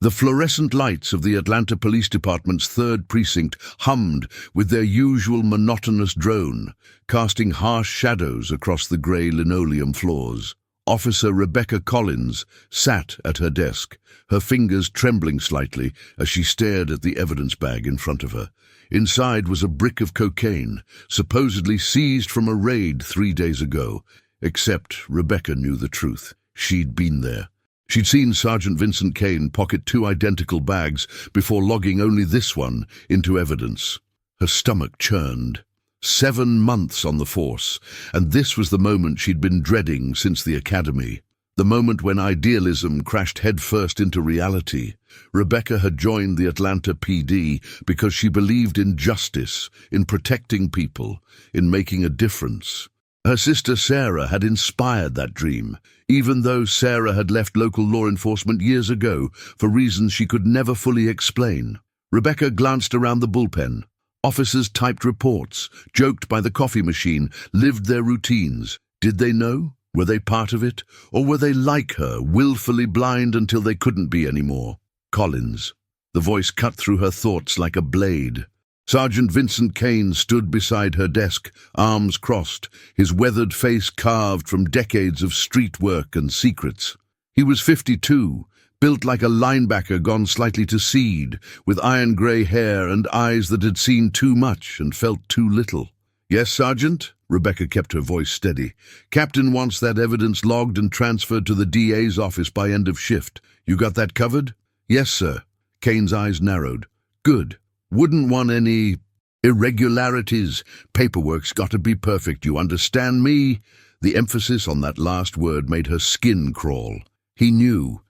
The fluorescent lights of the Atlanta Police Department's 3rd Precinct hummed with their usual monotonous drone, casting harsh shadows across the grey linoleum floors. Officer Rebecca Collins sat at her desk, her fingers trembling slightly as she stared at the evidence bag in front of her. Inside was a brick of cocaine, supposedly seized from a raid 3 days ago. Except Rebecca knew the truth. She'd been there. She'd seen Sergeant Vincent Kane pocket 2 identical bags before logging only this one into evidence. Her stomach churned. 7 months on the force, and this was the moment she'd been dreading since the academy. The moment when idealism crashed headfirst into reality. Rebecca had joined the Atlanta PD because she believed in justice, in protecting people, in making a difference. Her sister Sarah had inspired that dream, even though Sarah had left local law enforcement years ago for reasons she could never fully explain. Rebecca glanced around the bullpen. Officers typed reports, joked by the coffee machine, lived their routines. Did they know? Were they part of it? Or were they like her, willfully blind until they couldn't be anymore? Collins. The voice cut through her thoughts like a blade. Sergeant Vincent Kane stood beside her desk, arms crossed, his weathered face carved from decades of street work and secrets. He was 52, built like a linebacker gone slightly to seed, with iron-grey hair and eyes that had seen too much and felt too little. "Yes, Sergeant?" Rebecca kept her voice steady. "Captain wants that evidence logged and transferred to the DA's office by end of shift. You got that covered?" "Yes, sir." Kane's eyes narrowed. "Good. Wouldn't want any irregularities. Paperwork's got to be perfect, you understand me?" The emphasis on that last word made her skin crawl. He knew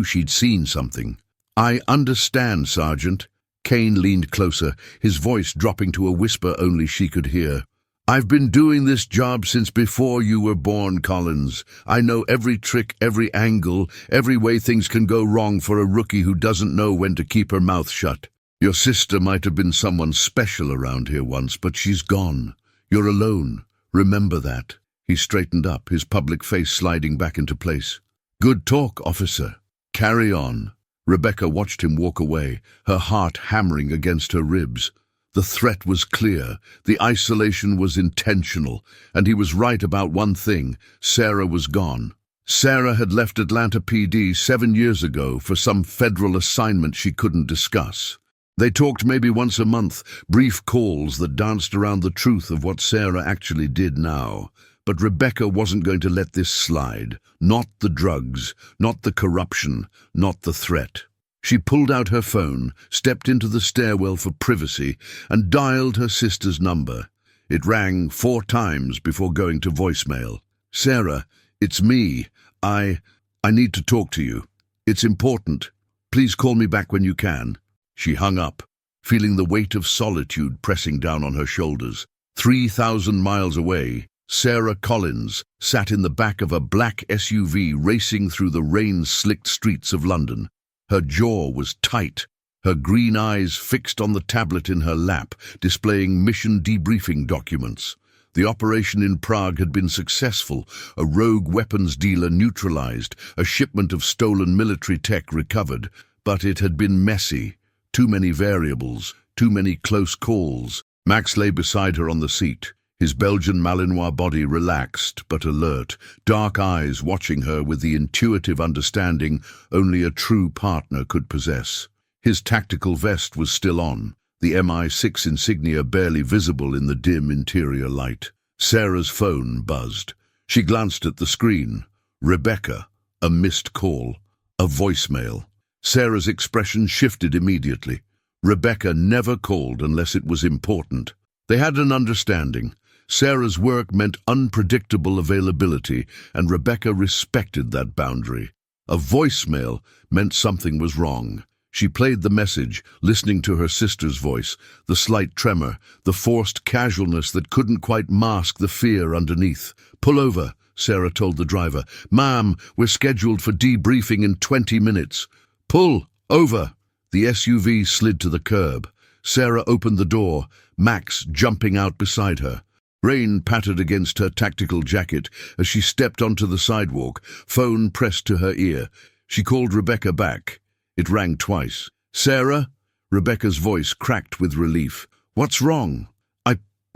she'd seen something. "I understand, Sergeant." Kane leaned closer, his voice dropping to a whisper only she could hear. "I've been doing this job since before you were born, Collins. I know every trick, every angle, every way things can go wrong for a rookie who doesn't know when to keep her mouth shut. Your sister might have been someone special around here once, but she's gone. You're alone. Remember that." He straightened up, his public face sliding back into place. "Good talk, officer. Carry on." Rebecca watched him walk away, her heart hammering against her ribs. The threat was clear, the isolation was intentional, and he was right about one thing: Sarah was gone. Sarah had left Atlanta PD 7 years ago for some federal assignment she couldn't discuss. They talked maybe once a month, brief calls that danced around the truth of what Sarah actually did now. But Rebecca wasn't going to let this slide. Not the drugs, not the corruption, not the threat. She pulled out her phone, stepped into the stairwell for privacy, and dialed her sister's number. It rang 4 times before going to voicemail. "Sarah, it's me. I need to talk to you. It's important. Please call me back when you can." She hung up, feeling the weight of solitude pressing down on her shoulders. 3,000 miles away, Sarah Collins sat in the back of a black SUV racing through the rain-slicked streets of London. Her jaw was tight, her green eyes fixed on the tablet in her lap, displaying mission debriefing documents. The operation in Prague had been successful, a rogue weapons dealer neutralized, a shipment of stolen military tech recovered, but it had been messy. Too many variables, too many close calls. Max lay beside her on the seat, his Belgian Malinois body relaxed but alert, dark eyes watching her with the intuitive understanding only a true partner could possess. His tactical vest was still on, the MI6 insignia barely visible in the dim interior light. Sarah's phone buzzed. She glanced at the screen. Rebecca, a missed call, a voicemail. Sarah's expression shifted immediately. Rebecca never called unless it was important. They had an understanding. Sarah's work meant unpredictable availability, and Rebecca respected that boundary. A voicemail meant something was wrong. She played the message, listening to her sister's voice, the slight tremor, the forced casualness that couldn't quite mask the fear underneath. "Pull over," Sarah told the driver. "Ma'am, we're scheduled for debriefing in 20 minutes. "Pull over." The SUV slid to the curb. Sarah opened the door, Max jumping out beside her. Rain pattered against her tactical jacket as she stepped onto the sidewalk, phone pressed to her ear. She called Rebecca back. It rang twice. "Sarah?" Rebecca's voice cracked with relief. "What's wrong?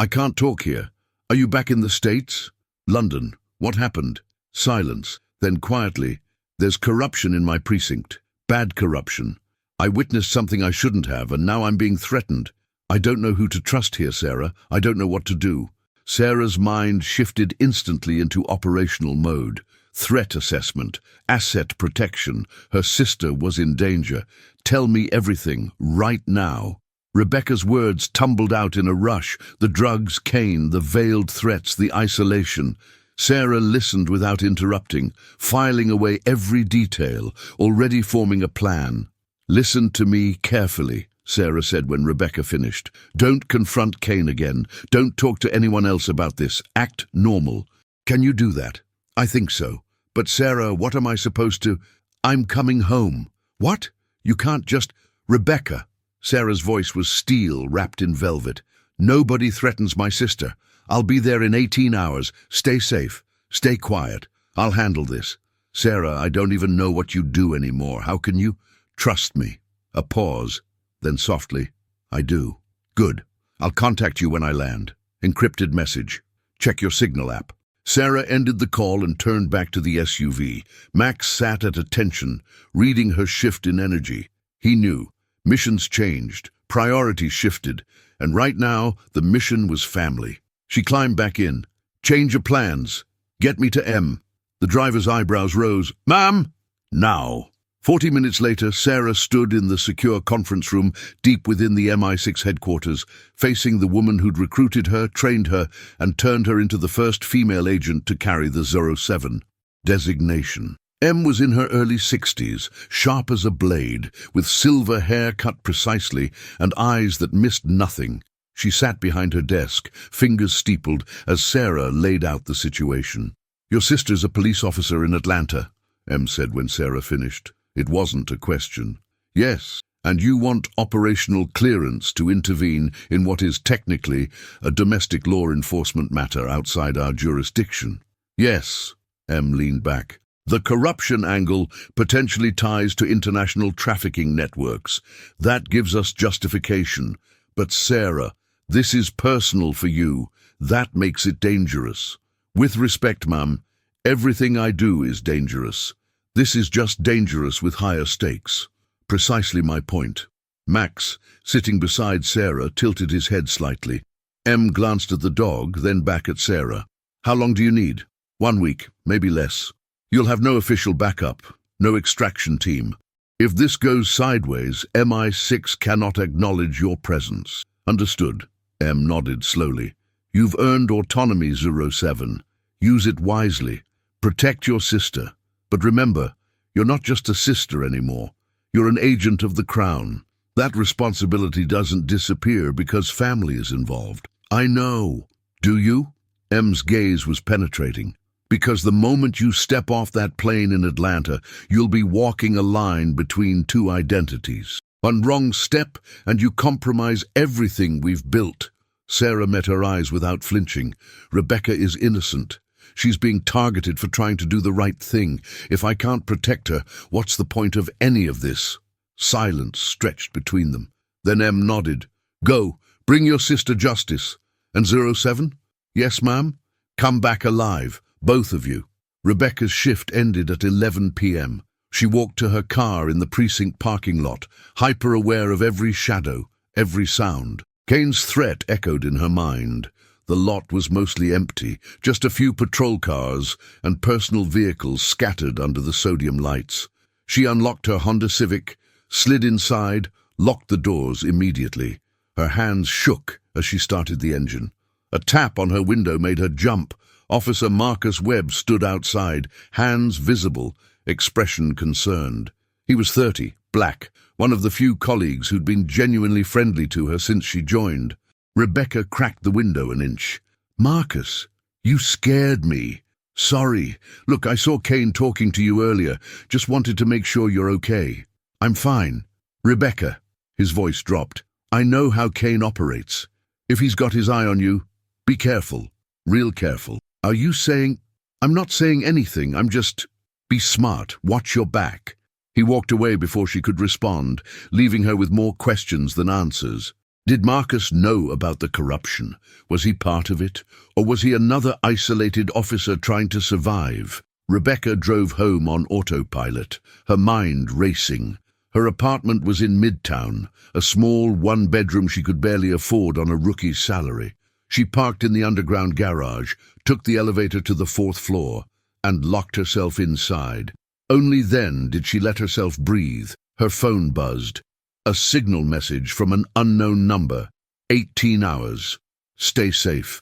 I can't talk here. Are you back in the States?" "London. What happened?" Silence. Then quietly, "There's corruption in my precinct. Bad corruption. I witnessed something I shouldn't have, and now I'm being threatened. I don't know who to trust here, Sarah. I don't know what to do." Sarah's mind shifted instantly into operational mode. Threat assessment, asset protection. Her sister was in danger. "Tell me everything, right now." Rebecca's words tumbled out in a rush. The drugs, Kane, the veiled threats, the isolation. Sarah listened without interrupting, filing away every detail, already forming a plan. "Listen to me carefully," Sarah said when Rebecca finished. "Don't confront Kane again. Don't talk to anyone else about this. Act normal." "Can you do that?" "I think so. But Sarah, what am I supposed to—" "I'm coming home." "What? You can't just—" "Rebecca." Sarah's voice was steel wrapped in velvet. "Nobody threatens my sister. I'll be there in 18 hours. Stay safe. Stay quiet. I'll handle this." "Sarah, I don't even know what you do anymore. How can you—" "Trust me." A pause. Then softly, "I do." "Good. I'll contact you when I land." Encrypted message. "Check your signal app." Sarah ended the call and turned back to the SUV. Max sat at attention, reading her shift in energy. He knew. Missions changed, priorities shifted, and right now the mission was family. She climbed back in. "Change of plans. Get me to M." The driver's eyebrows rose. "Ma'am!" "Now." 40 minutes later, Sarah stood in the secure conference room deep within the MI6 headquarters, facing the woman who'd recruited her, trained her, and turned her into the first female agent to carry the 07 designation. M was in her early 60s, sharp as a blade, with silver hair cut precisely and eyes that missed nothing. She sat behind her desk, fingers steepled, as Sarah laid out the situation. "Your sister's a police officer in Atlanta," M said when Sarah finished. It wasn't a question. "Yes, and you want operational clearance to intervene in what is technically a domestic law enforcement matter outside our jurisdiction." "Yes," M leaned back. "The corruption angle potentially ties to international trafficking networks. That gives us justification. But Sarah, this is personal for you. That makes it dangerous. With respect, ma'am, everything I do is dangerous. This is just dangerous with higher stakes." "Precisely my point." Max, sitting beside Sarah, tilted his head slightly. M glanced at the dog, then back at Sarah. "How long do you need?" "1 week, maybe less. You'll have no official backup, no extraction team. If this goes sideways, MI6 cannot acknowledge your presence." "Understood." M nodded slowly. "You've earned autonomy, 07. Use it wisely. Protect your sister. But remember, you're not just a sister anymore. You're an agent of the Crown. That responsibility doesn't disappear because family is involved." "I know." "Do you?" M's gaze was penetrating. "Because the moment you step off that plane in Atlanta, you'll be walking a line between two identities. One wrong step, and you compromise everything we've built." Sarah met her eyes without flinching. "Rebecca is innocent. She's being targeted for trying to do the right thing. If I can't protect her, what's the point of any of this?" Silence stretched between them. Then M nodded. "Go, bring your sister justice. And 07? "Yes, ma'am. Come back alive, both of you." Rebecca's shift ended at 11 p.m. She walked to her car in the precinct parking lot, hyper-aware of every shadow, every sound. Kane's threat echoed in her mind. The lot was mostly empty, just a few patrol cars and personal vehicles scattered under the sodium lights. She unlocked her Honda Civic, slid inside, locked the doors immediately. Her hands shook as she started the engine. A tap on her window made her jump. Officer Marcus Webb stood outside, hands visible, expression concerned. He was 30, black, one of the few colleagues who'd been genuinely friendly to her since she joined. Rebecca cracked the window an inch. "Marcus, you scared me." "Sorry. Look, I saw Kane talking to you earlier. Just wanted to make sure you're okay." "I'm fine." "Rebecca," his voice dropped, "I know how Kane operates. If he's got his eye on you, be careful, real careful." "Are you saying—" "I'm not saying anything, I'm just—" "Be smart, watch your back." He walked away before she could respond, leaving her with more questions than answers. Did Marcus know about the corruption? Was he part of it? Or was he another isolated officer trying to survive? Rebecca drove home on autopilot, her mind racing. Her apartment was in Midtown, a small one-bedroom she could barely afford on a rookie's salary. She parked in the underground garage, took the elevator to the 4th floor, and locked herself inside. Only then did she let herself breathe. Her phone buzzed. A signal message from an unknown number. 18 hours. Stay safe.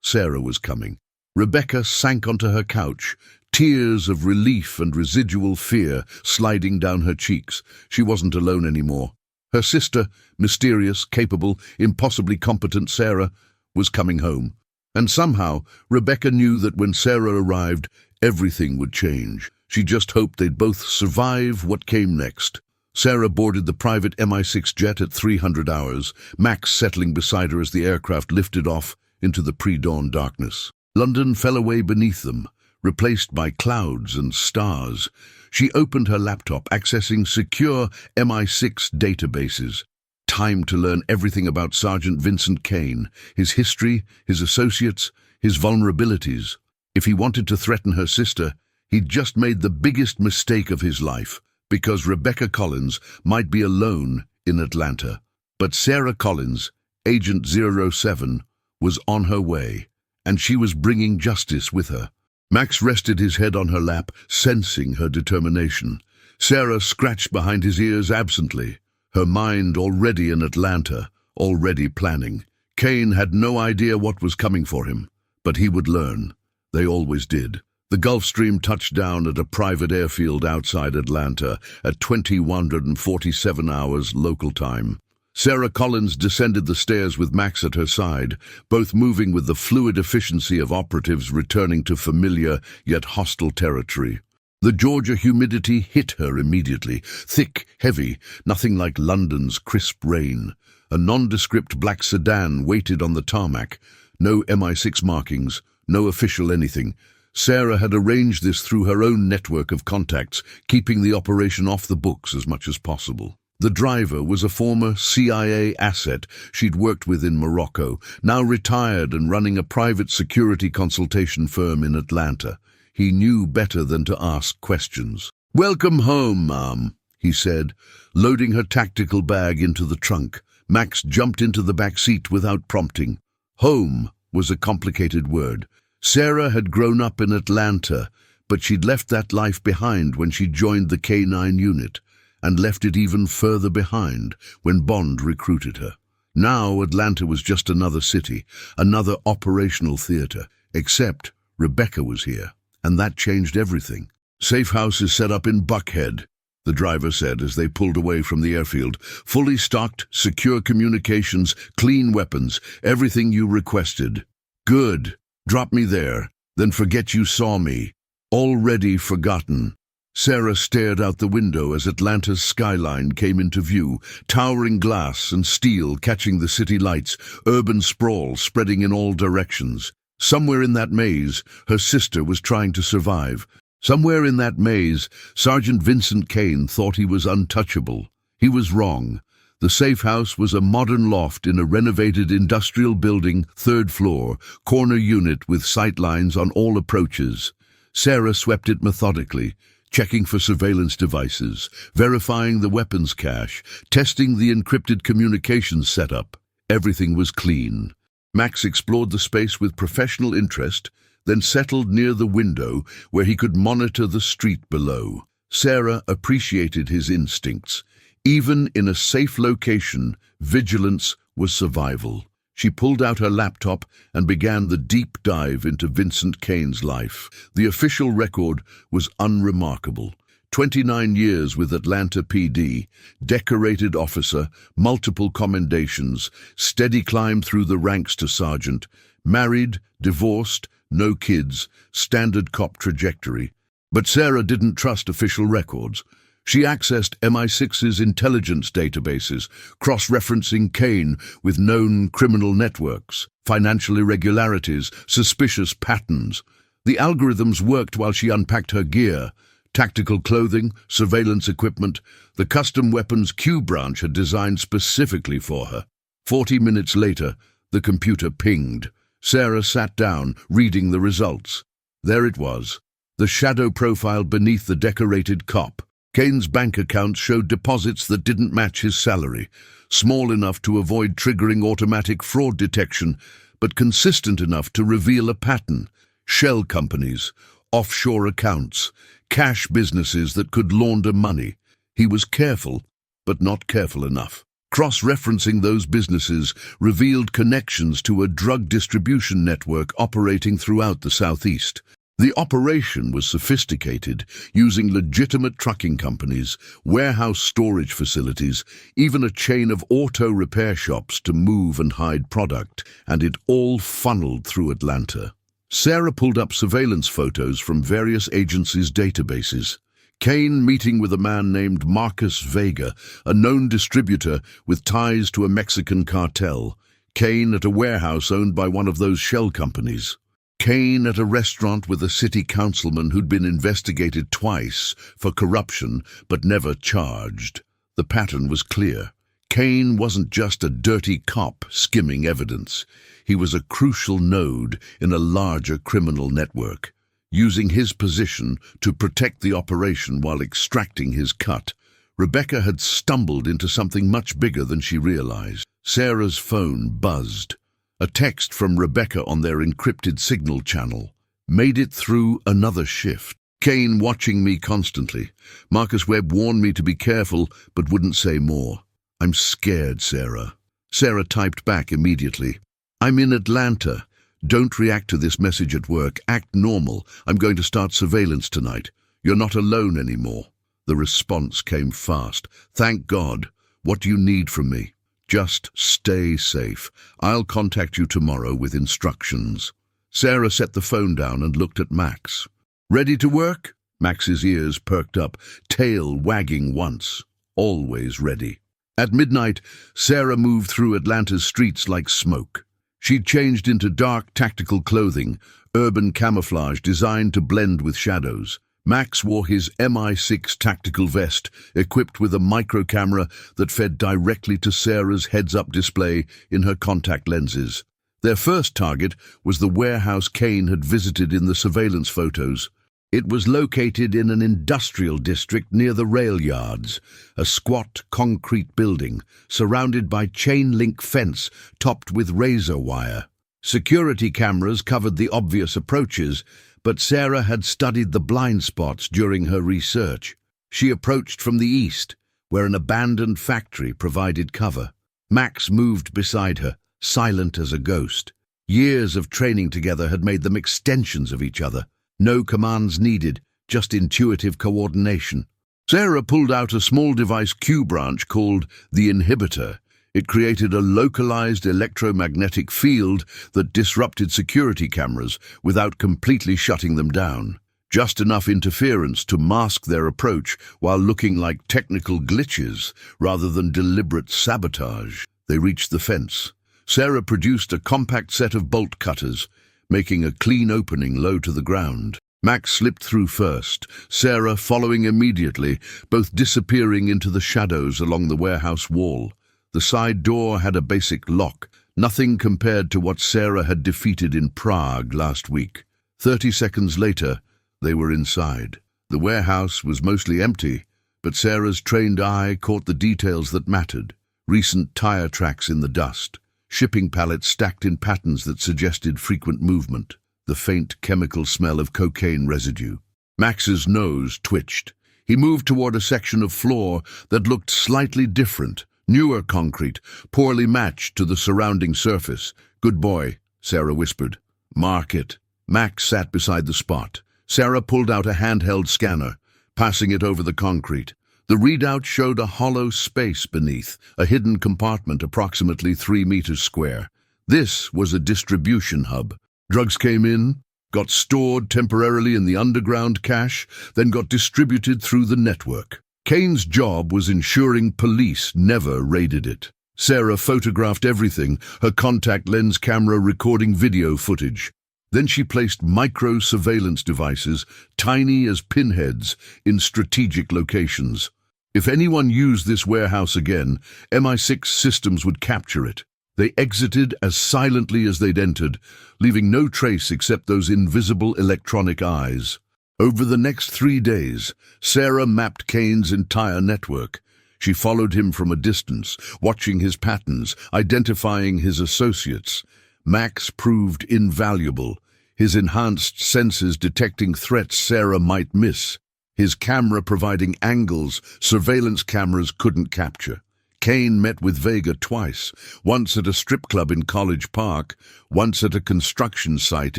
Sarah was coming. Rebecca sank onto her couch, tears of relief and residual fear sliding down her cheeks. She wasn't alone anymore. Her sister, mysterious, capable, impossibly competent Sarah, was coming home. And somehow, Rebecca knew that when Sarah arrived, everything would change. She just hoped they'd both survive what came next. Sarah boarded the private MI6 jet at 300 hours, Max settling beside her as the aircraft lifted off into the pre-dawn darkness. London fell away beneath them, replaced by clouds and stars. She opened her laptop, accessing secure MI6 databases. Time to learn everything about Sergeant Vincent Kane, his history, his associates, his vulnerabilities. If he wanted to threaten her sister, he'd just made the biggest mistake of his life, because Rebecca Collins might be alone in Atlanta. But Sarah Collins, Agent 07, was on her way, and she was bringing justice with her. Max rested his head on her lap, sensing her determination. Sarah scratched behind his ears absently, her mind already in Atlanta, already planning. Kane had no idea what was coming for him, but he would learn. They always did. The Gulfstream touched down at a private airfield outside Atlanta at 2147 hours local time. Sarah Collins descended the stairs with Max at her side, both moving with the fluid efficiency of operatives returning to familiar yet hostile territory. The Georgia humidity hit her immediately, thick, heavy, nothing like London's crisp rain. A nondescript black sedan waited on the tarmac, no MI6 markings, no official anything. Sarah had arranged this through her own network of contacts, keeping the operation off the books as much as possible. The driver was a former CIA asset she'd worked with in Morocco, now retired and running a private security consultation firm in Atlanta. He knew better than to ask questions. "Welcome home, ma'am," he said, loading her tactical bag into the trunk. Max jumped into the back seat without prompting. Home was a complicated word. Sarah had grown up in Atlanta, but she'd left that life behind when she joined the K9 unit, and left it even further behind when Bond recruited her. Now Atlanta was just another city, another operational theater, except Rebecca was here, and that changed everything. "Safe house is set up in Buckhead," the driver said as they pulled away from the airfield. "Fully stocked, secure communications, clean weapons, everything you requested." "Good. Drop me there, then forget you saw me." "Already forgotten." Sarah stared out the window as Atlanta's skyline came into view, towering glass and steel catching the city lights, urban sprawl spreading in all directions. Somewhere in that maze, her sister was trying to survive. Somewhere in that maze, Sergeant Vincent Kane thought he was untouchable. He was wrong. The safe house was a modern loft in a renovated industrial building, 3rd floor, corner unit with sightlines on all approaches. Sarah swept it methodically, checking for surveillance devices, verifying the weapons cache, testing the encrypted communications setup. Everything was clean. Max explored the space with professional interest, then settled near the window where he could monitor the street below. Sarah appreciated his instincts. Even in a safe location, vigilance was survival. She pulled out her laptop and began the deep dive into Vincent Kane's life. The official record was unremarkable. 29 years with Atlanta PD, decorated officer, multiple commendations, steady climb through the ranks to sergeant, married, divorced, no kids, standard cop trajectory. But Sarah didn't trust official records. She accessed MI6's intelligence databases, cross-referencing Kane with known criminal networks, financial irregularities, suspicious patterns. The algorithms worked while she unpacked her gear, Tactical clothing, surveillance equipment, the custom weapons Q branch had designed specifically for her. 40 minutes later, the computer pinged. Sarah sat down, reading the results. There it was, the shadow profile beneath the decorated cop. Kane's bank account showed deposits that didn't match his salary, small enough to avoid triggering automatic fraud detection, but consistent enough to reveal a pattern. Shell companies, offshore accounts, cash businesses that could launder money. He was careful, but not careful enough. Cross-referencing those businesses revealed connections to a drug distribution network operating throughout the Southeast. The operation was sophisticated, using legitimate trucking companies, warehouse storage facilities, even a chain of auto repair shops to move and hide product, and it all funneled through Atlanta. Sarah pulled up surveillance photos from various agencies' databases. Kane meeting with a man named Marcus Vega, a known distributor with ties to a Mexican cartel. Kane at a warehouse owned by one of those shell companies. Kane at a restaurant with a city councilman who'd been investigated twice for corruption but never charged. The pattern was clear. Kane wasn't just a dirty cop skimming evidence. He was a crucial node in a larger criminal network, using his position to protect the operation while extracting his cut. Rebecca had stumbled into something much bigger than she realized. Sarah's phone buzzed. A text from Rebecca on their encrypted signal channel made it through another shift. Kane watching me constantly. Marcus Webb warned me to be careful, but wouldn't say more. I'm scared, Sarah. Sarah typed back immediately. I'm in Atlanta. Don't react to this message at work. Act normal. I'm going to start surveillance tonight. You're not alone anymore. The response came fast. Thank God. What do you need from me? Just stay safe. I'll contact you tomorrow with instructions. Sarah set the phone down and looked at Max. Ready to work? Max's ears perked up, tail wagging once. Always ready. At midnight, Sarah moved through Atlanta's streets like smoke. She'd changed into dark tactical clothing, urban camouflage designed to blend with shadows. Max wore his MI6 tactical vest, equipped with a micro-camera that fed directly to Sarah's heads-up display in her contact lenses. Their first target was the warehouse Kane had visited in the surveillance photos. It was located in an industrial district near the rail yards, a squat concrete building surrounded by chain-link fence topped with razor wire. Security cameras covered the obvious approaches, but Sarah had studied the blind spots during her research. She approached from the east, where an abandoned factory provided cover. Max moved beside her, silent as a ghost. Years of training together had made them extensions of each other. No commands needed, just intuitive coordination. Sarah pulled out a small device Q branch called the inhibitor. It created a localized electromagnetic field that disrupted security cameras without completely shutting them down. Just enough interference to mask their approach while looking like technical glitches rather than deliberate sabotage. They reached the fence. Sarah produced a compact set of bolt cutters, making a clean opening low to the ground. Max slipped through first, Sarah following immediately, both disappearing into the shadows along the warehouse wall. The side door had a basic lock, nothing compared to what Sarah had defeated in Prague last week. 30 seconds later, they were inside. The warehouse was mostly empty, but Sarah's trained eye caught the details that mattered. Recent tire tracks in the dust, shipping pallets stacked in patterns that suggested frequent movement, the faint chemical smell of cocaine residue. Max's nose twitched. He moved toward a section of floor that looked slightly different. Newer concrete, poorly matched to the surrounding surface. Good boy, Sarah whispered. Mark it. Max sat beside the spot. Sarah pulled out a handheld scanner, passing it over the concrete. The readout showed a hollow space beneath, a hidden compartment approximately 3 meters square. This was a distribution hub. Drugs came in, got stored temporarily in the underground cache, then got distributed through the network. Kane's job was ensuring police never raided it. Sarah photographed everything, her contact lens camera recording video footage. Then she placed micro-surveillance devices, tiny as pinheads, in strategic locations. If anyone used this warehouse again, MI6 systems would capture it. They exited as silently as they'd entered, leaving no trace except those invisible electronic eyes. Over the next 3 days, Sarah mapped Kane's entire network. She followed him from a distance, watching his patterns, identifying his associates. Max proved invaluable, his enhanced senses detecting threats Sarah might miss, his camera providing angles surveillance cameras couldn't capture. Kane met with Vega twice, once at a strip club in College Park, once at a construction site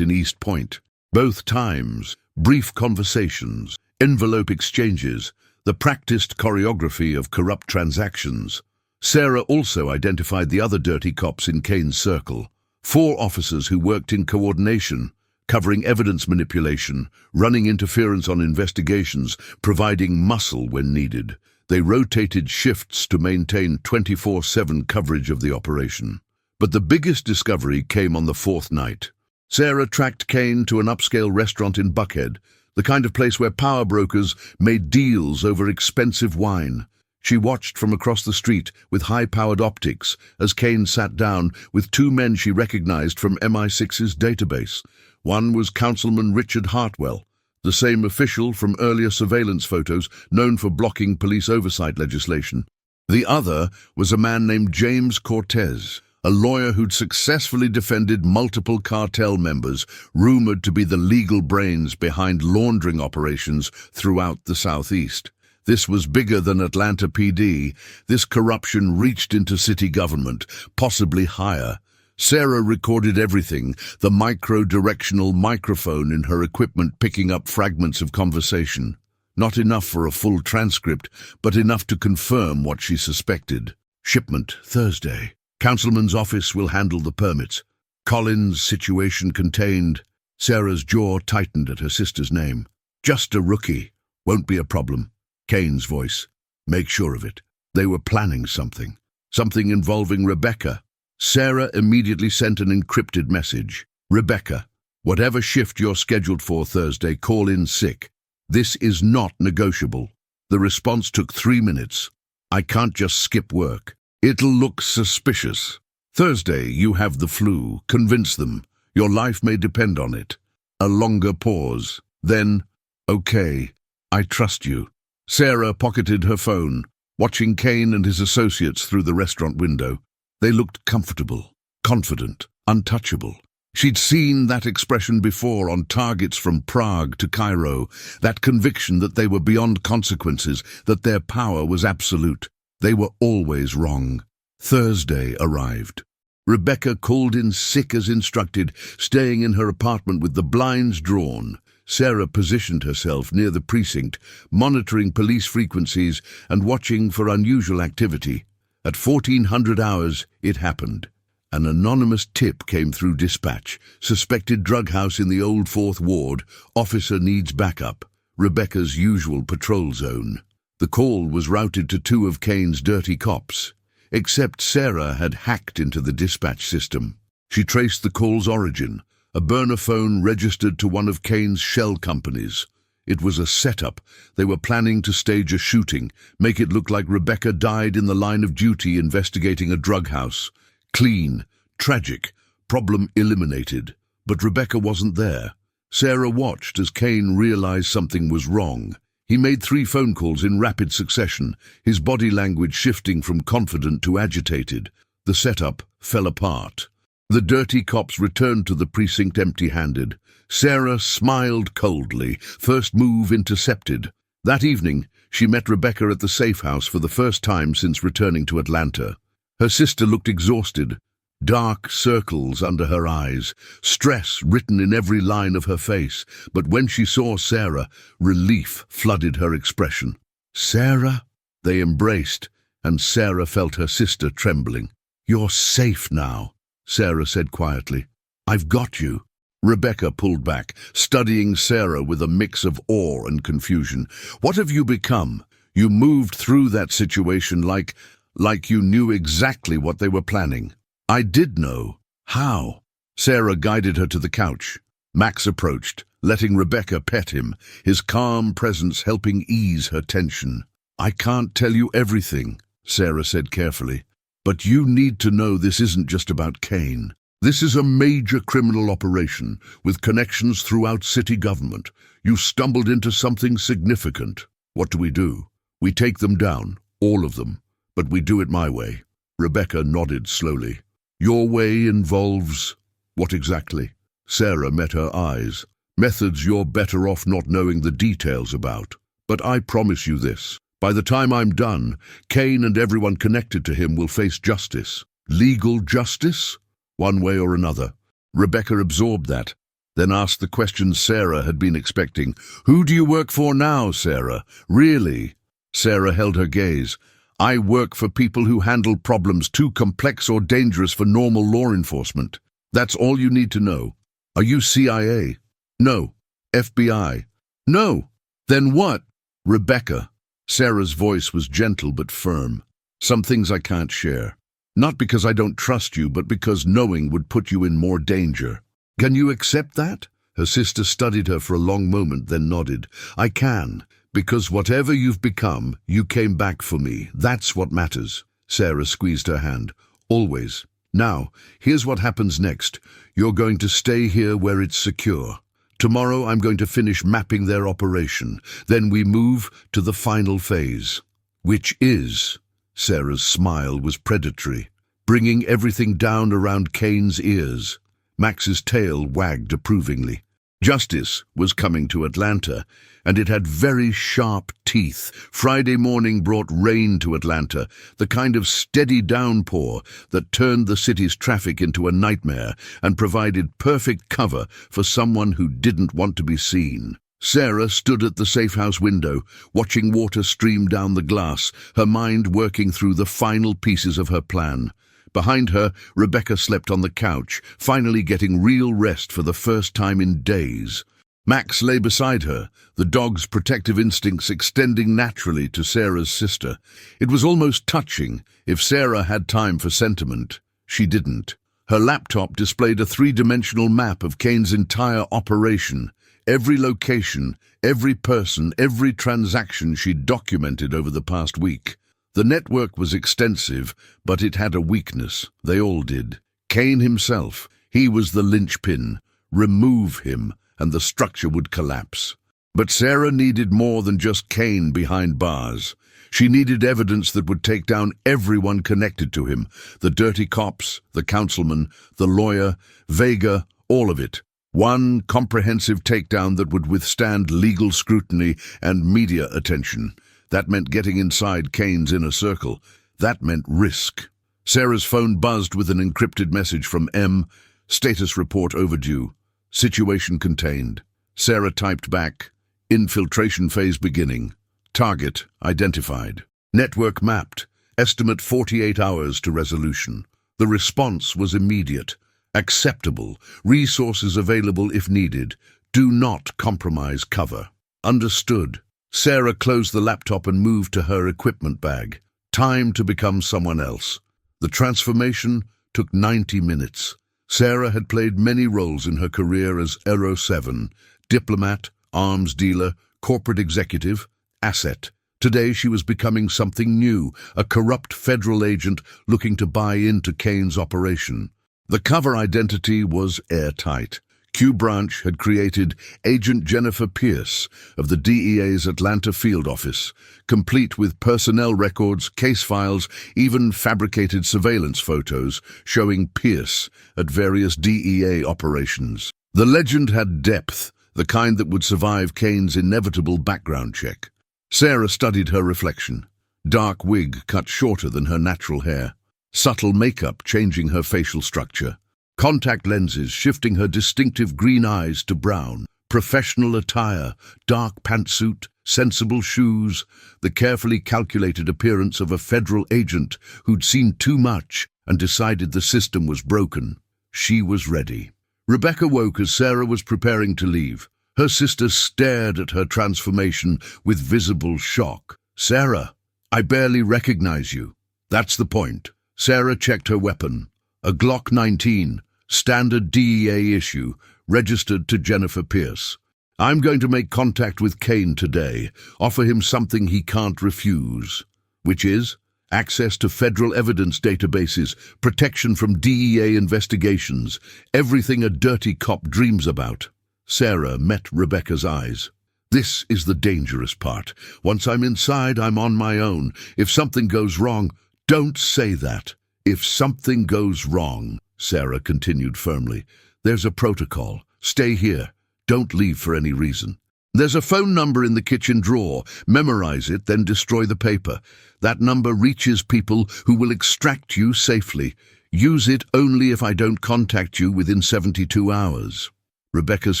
in East Point. Both times, brief conversations, envelope exchanges, the practiced choreography of corrupt transactions. Sarah also identified the other dirty cops in Kane's circle, 4 officers who worked in coordination, covering evidence manipulation, running interference on investigations, providing muscle when needed. They rotated shifts to maintain 24/7 coverage of the operation. But the biggest discovery came on the 4th night. Sarah tracked Kane to an upscale restaurant in Buckhead, the kind of place where power brokers made deals over expensive wine. She watched from across the street with high-powered optics as Kane sat down with 2 men she recognized from MI6's database. One was Councilman Richard Hartwell, the same official from earlier surveillance photos known for blocking police oversight legislation. The other was a man named James Cortez, a lawyer who'd successfully defended multiple cartel members, rumored to be the legal brains behind laundering operations throughout the Southeast. This was bigger than Atlanta PD. This corruption reached into city government, possibly higher. Sarah recorded everything, the micro-directional microphone in her equipment picking up fragments of conversation. Not enough for a full transcript, but enough to confirm what she suspected. Shipment, Thursday. Councilman's office will handle the permits. Collins' situation contained. Sarah's jaw tightened at her sister's name. Just a rookie. Won't be a problem. Kane's voice. Make sure of it. They were planning something. Something involving Rebecca. Sarah immediately sent an encrypted message. Rebecca, whatever shift you're scheduled for Thursday, call in sick. This is not negotiable. The response took 3 minutes. I can't just skip work. It'll look suspicious. Thursday, you have the flu. Convince them. Your life may depend on it. A longer pause. Then, okay, I trust you. Sarah pocketed her phone, watching Kane and his associates through the restaurant window. They looked comfortable, confident, untouchable. She'd seen that expression before on targets from Prague to Cairo, that conviction that they were beyond consequences, that their power was absolute. They were always wrong. Thursday arrived. Rebecca called in sick as instructed, staying in her apartment with the blinds drawn. Sarah positioned herself near the precinct, monitoring police frequencies and watching for unusual activity. At 1400 hours, it happened. An anonymous tip came through dispatch. Suspected drug house in the old 4th Ward. Officer needs backup. Rebecca's usual patrol zone. The call was routed to 2 of Kane's dirty cops. Except Sarah had hacked into the dispatch system. She traced the call's origin. A burner phone registered to one of Kane's shell companies. It was a setup. They were planning to stage a shooting, make it look like Rebecca died in the line of duty investigating a drug house. Clean, tragic, problem eliminated. But Rebecca wasn't there. Sarah watched as Kane realized something was wrong. He made 3 phone calls in rapid succession, his body language shifting from confident to agitated. The setup fell apart. The dirty cops returned to the precinct empty-handed. Sarah smiled coldly, first move intercepted. That evening, she met Rebecca at the safe house for the first time since returning to Atlanta. Her sister looked exhausted, dark circles under her eyes, stress written in every line of her face. But when she saw Sarah, relief flooded her expression. Sarah? They embraced, and Sarah felt her sister trembling. You're safe now, Sarah said quietly. I've got you. Rebecca pulled back, studying Sarah with a mix of awe and confusion. What have you become? You moved through that situation like you knew exactly what they were planning. I did know. How? Sarah guided her to the couch. Max approached, letting Rebecca pet him, his calm presence helping ease her tension. "I can't tell you everything," Sarah said carefully, "but you need to know this isn't just about Kane. This is a major criminal operation with connections throughout city government. You stumbled into something significant. What do? We take them down, all of them, but we do it my way." Rebecca nodded slowly. "Your way involves what exactly?" Sarah met her eyes. "Methods you're better off not knowing the details about. But I promise you this. By the time I'm done, Kane and everyone connected to him will face justice. Legal justice? One way or another." Rebecca absorbed that, then asked the question Sarah had been expecting. "Who do you work for now, Sarah? Really?" Sarah held her gaze. "I work for people who handle problems too complex or dangerous for normal law enforcement. That's all you need to know. Are you CIA? No. FBI? No. Then what?" "Rebecca." Sarah's voice was gentle but firm. "Some things I can't share. Not because I don't trust you, but because knowing would put you in more danger. Can you accept that?" Her sister studied her for a long moment, then nodded. "I can, because whatever you've become, you came back for me. That's what matters." Sarah squeezed her hand. "Always. Now, here's what happens next. You're going to stay here where it's secure. Tomorrow I'm going to finish mapping their operation. Then we move to the final phase. Which is," Sarah's smile was predatory, "bringing everything down around Kane's ears." Max's tail wagged approvingly. Justice was coming to Atlanta, and it had very sharp teeth. Friday morning brought rain to Atlanta, the kind of steady downpour that turned the city's traffic into a nightmare and provided perfect cover for someone who didn't want to be seen. Sarah stood at the safe house window, watching water stream down the glass, her mind working through the final pieces of her plan. Behind her, Rebecca slept on the couch, finally getting real rest for the first time in days. Max lay beside her, the dog's protective instincts extending naturally to Sarah's sister. It was almost touching. If Sarah had time for sentiment, she didn't. Her laptop displayed a three-dimensional map of Kane's entire operation. Every location, every person, every transaction she'd documented over the past week. The network was extensive, but it had a weakness. They all did. Kane himself. He was the linchpin. Remove him, and the structure would collapse. But Sarah needed more than just Kane behind bars. She needed evidence that would take down everyone connected to him. The dirty cops, the councilman, the lawyer, Vega, all of it. One comprehensive takedown that would withstand legal scrutiny and media attention. That meant getting inside Kane's inner circle. That meant risk. Sarah's phone buzzed with an encrypted message from M. "Status report overdue. Situation contained." Sarah typed back, "Infiltration phase beginning. Target identified. Network mapped. Estimate 48 hours to resolution." The response was immediate. "Acceptable. Resources available if needed. Do not compromise cover." "Understood." Sarah closed the laptop and moved to her equipment bag. Time to become someone else. The transformation took 90 minutes. Sarah had played many roles in her career as Aero 7, diplomat, arms dealer, corporate executive, asset. Today she was becoming something new, a corrupt federal agent looking to buy into Kane's operation. The cover identity was airtight. Q Branch had created Agent Jennifer Pierce of the DEA's Atlanta field office, complete with personnel records, case files, even fabricated surveillance photos showing Pierce at various DEA operations. The legend had depth, the kind that would survive Kane's inevitable background check. Sarah studied her reflection. Dark wig cut shorter than her natural hair. Subtle makeup changing her facial structure. Contact lenses shifting her distinctive green eyes to brown. Professional attire, dark pantsuit, sensible shoes, the carefully calculated appearance of a federal agent who'd seen too much and decided the system was broken. She was ready. Rebecca woke as Sarah was preparing to leave. Her sister stared at her transformation with visible shock. "Sarah, I barely recognize you." "That's the point." Sarah checked her weapon. A Glock 19, standard DEA issue, registered to Jennifer Pierce. I'm going to make contact with Kane today, offer him something he can't refuse, which is access to federal evidence databases, protection from DEA investigations, everything a dirty cop dreams about. Sarah met Rebecca's eyes. This is the dangerous part. Once I'm inside, I'm on my own. If something goes wrong, don't say that. If something goes wrong, Sarah continued firmly, there's a protocol. Stay here. Don't leave for any reason. There's a phone number in the kitchen drawer. Memorize it, then destroy the paper. That number reaches people who will extract you safely. Use it only if I don't contact you within 72 hours. Rebecca's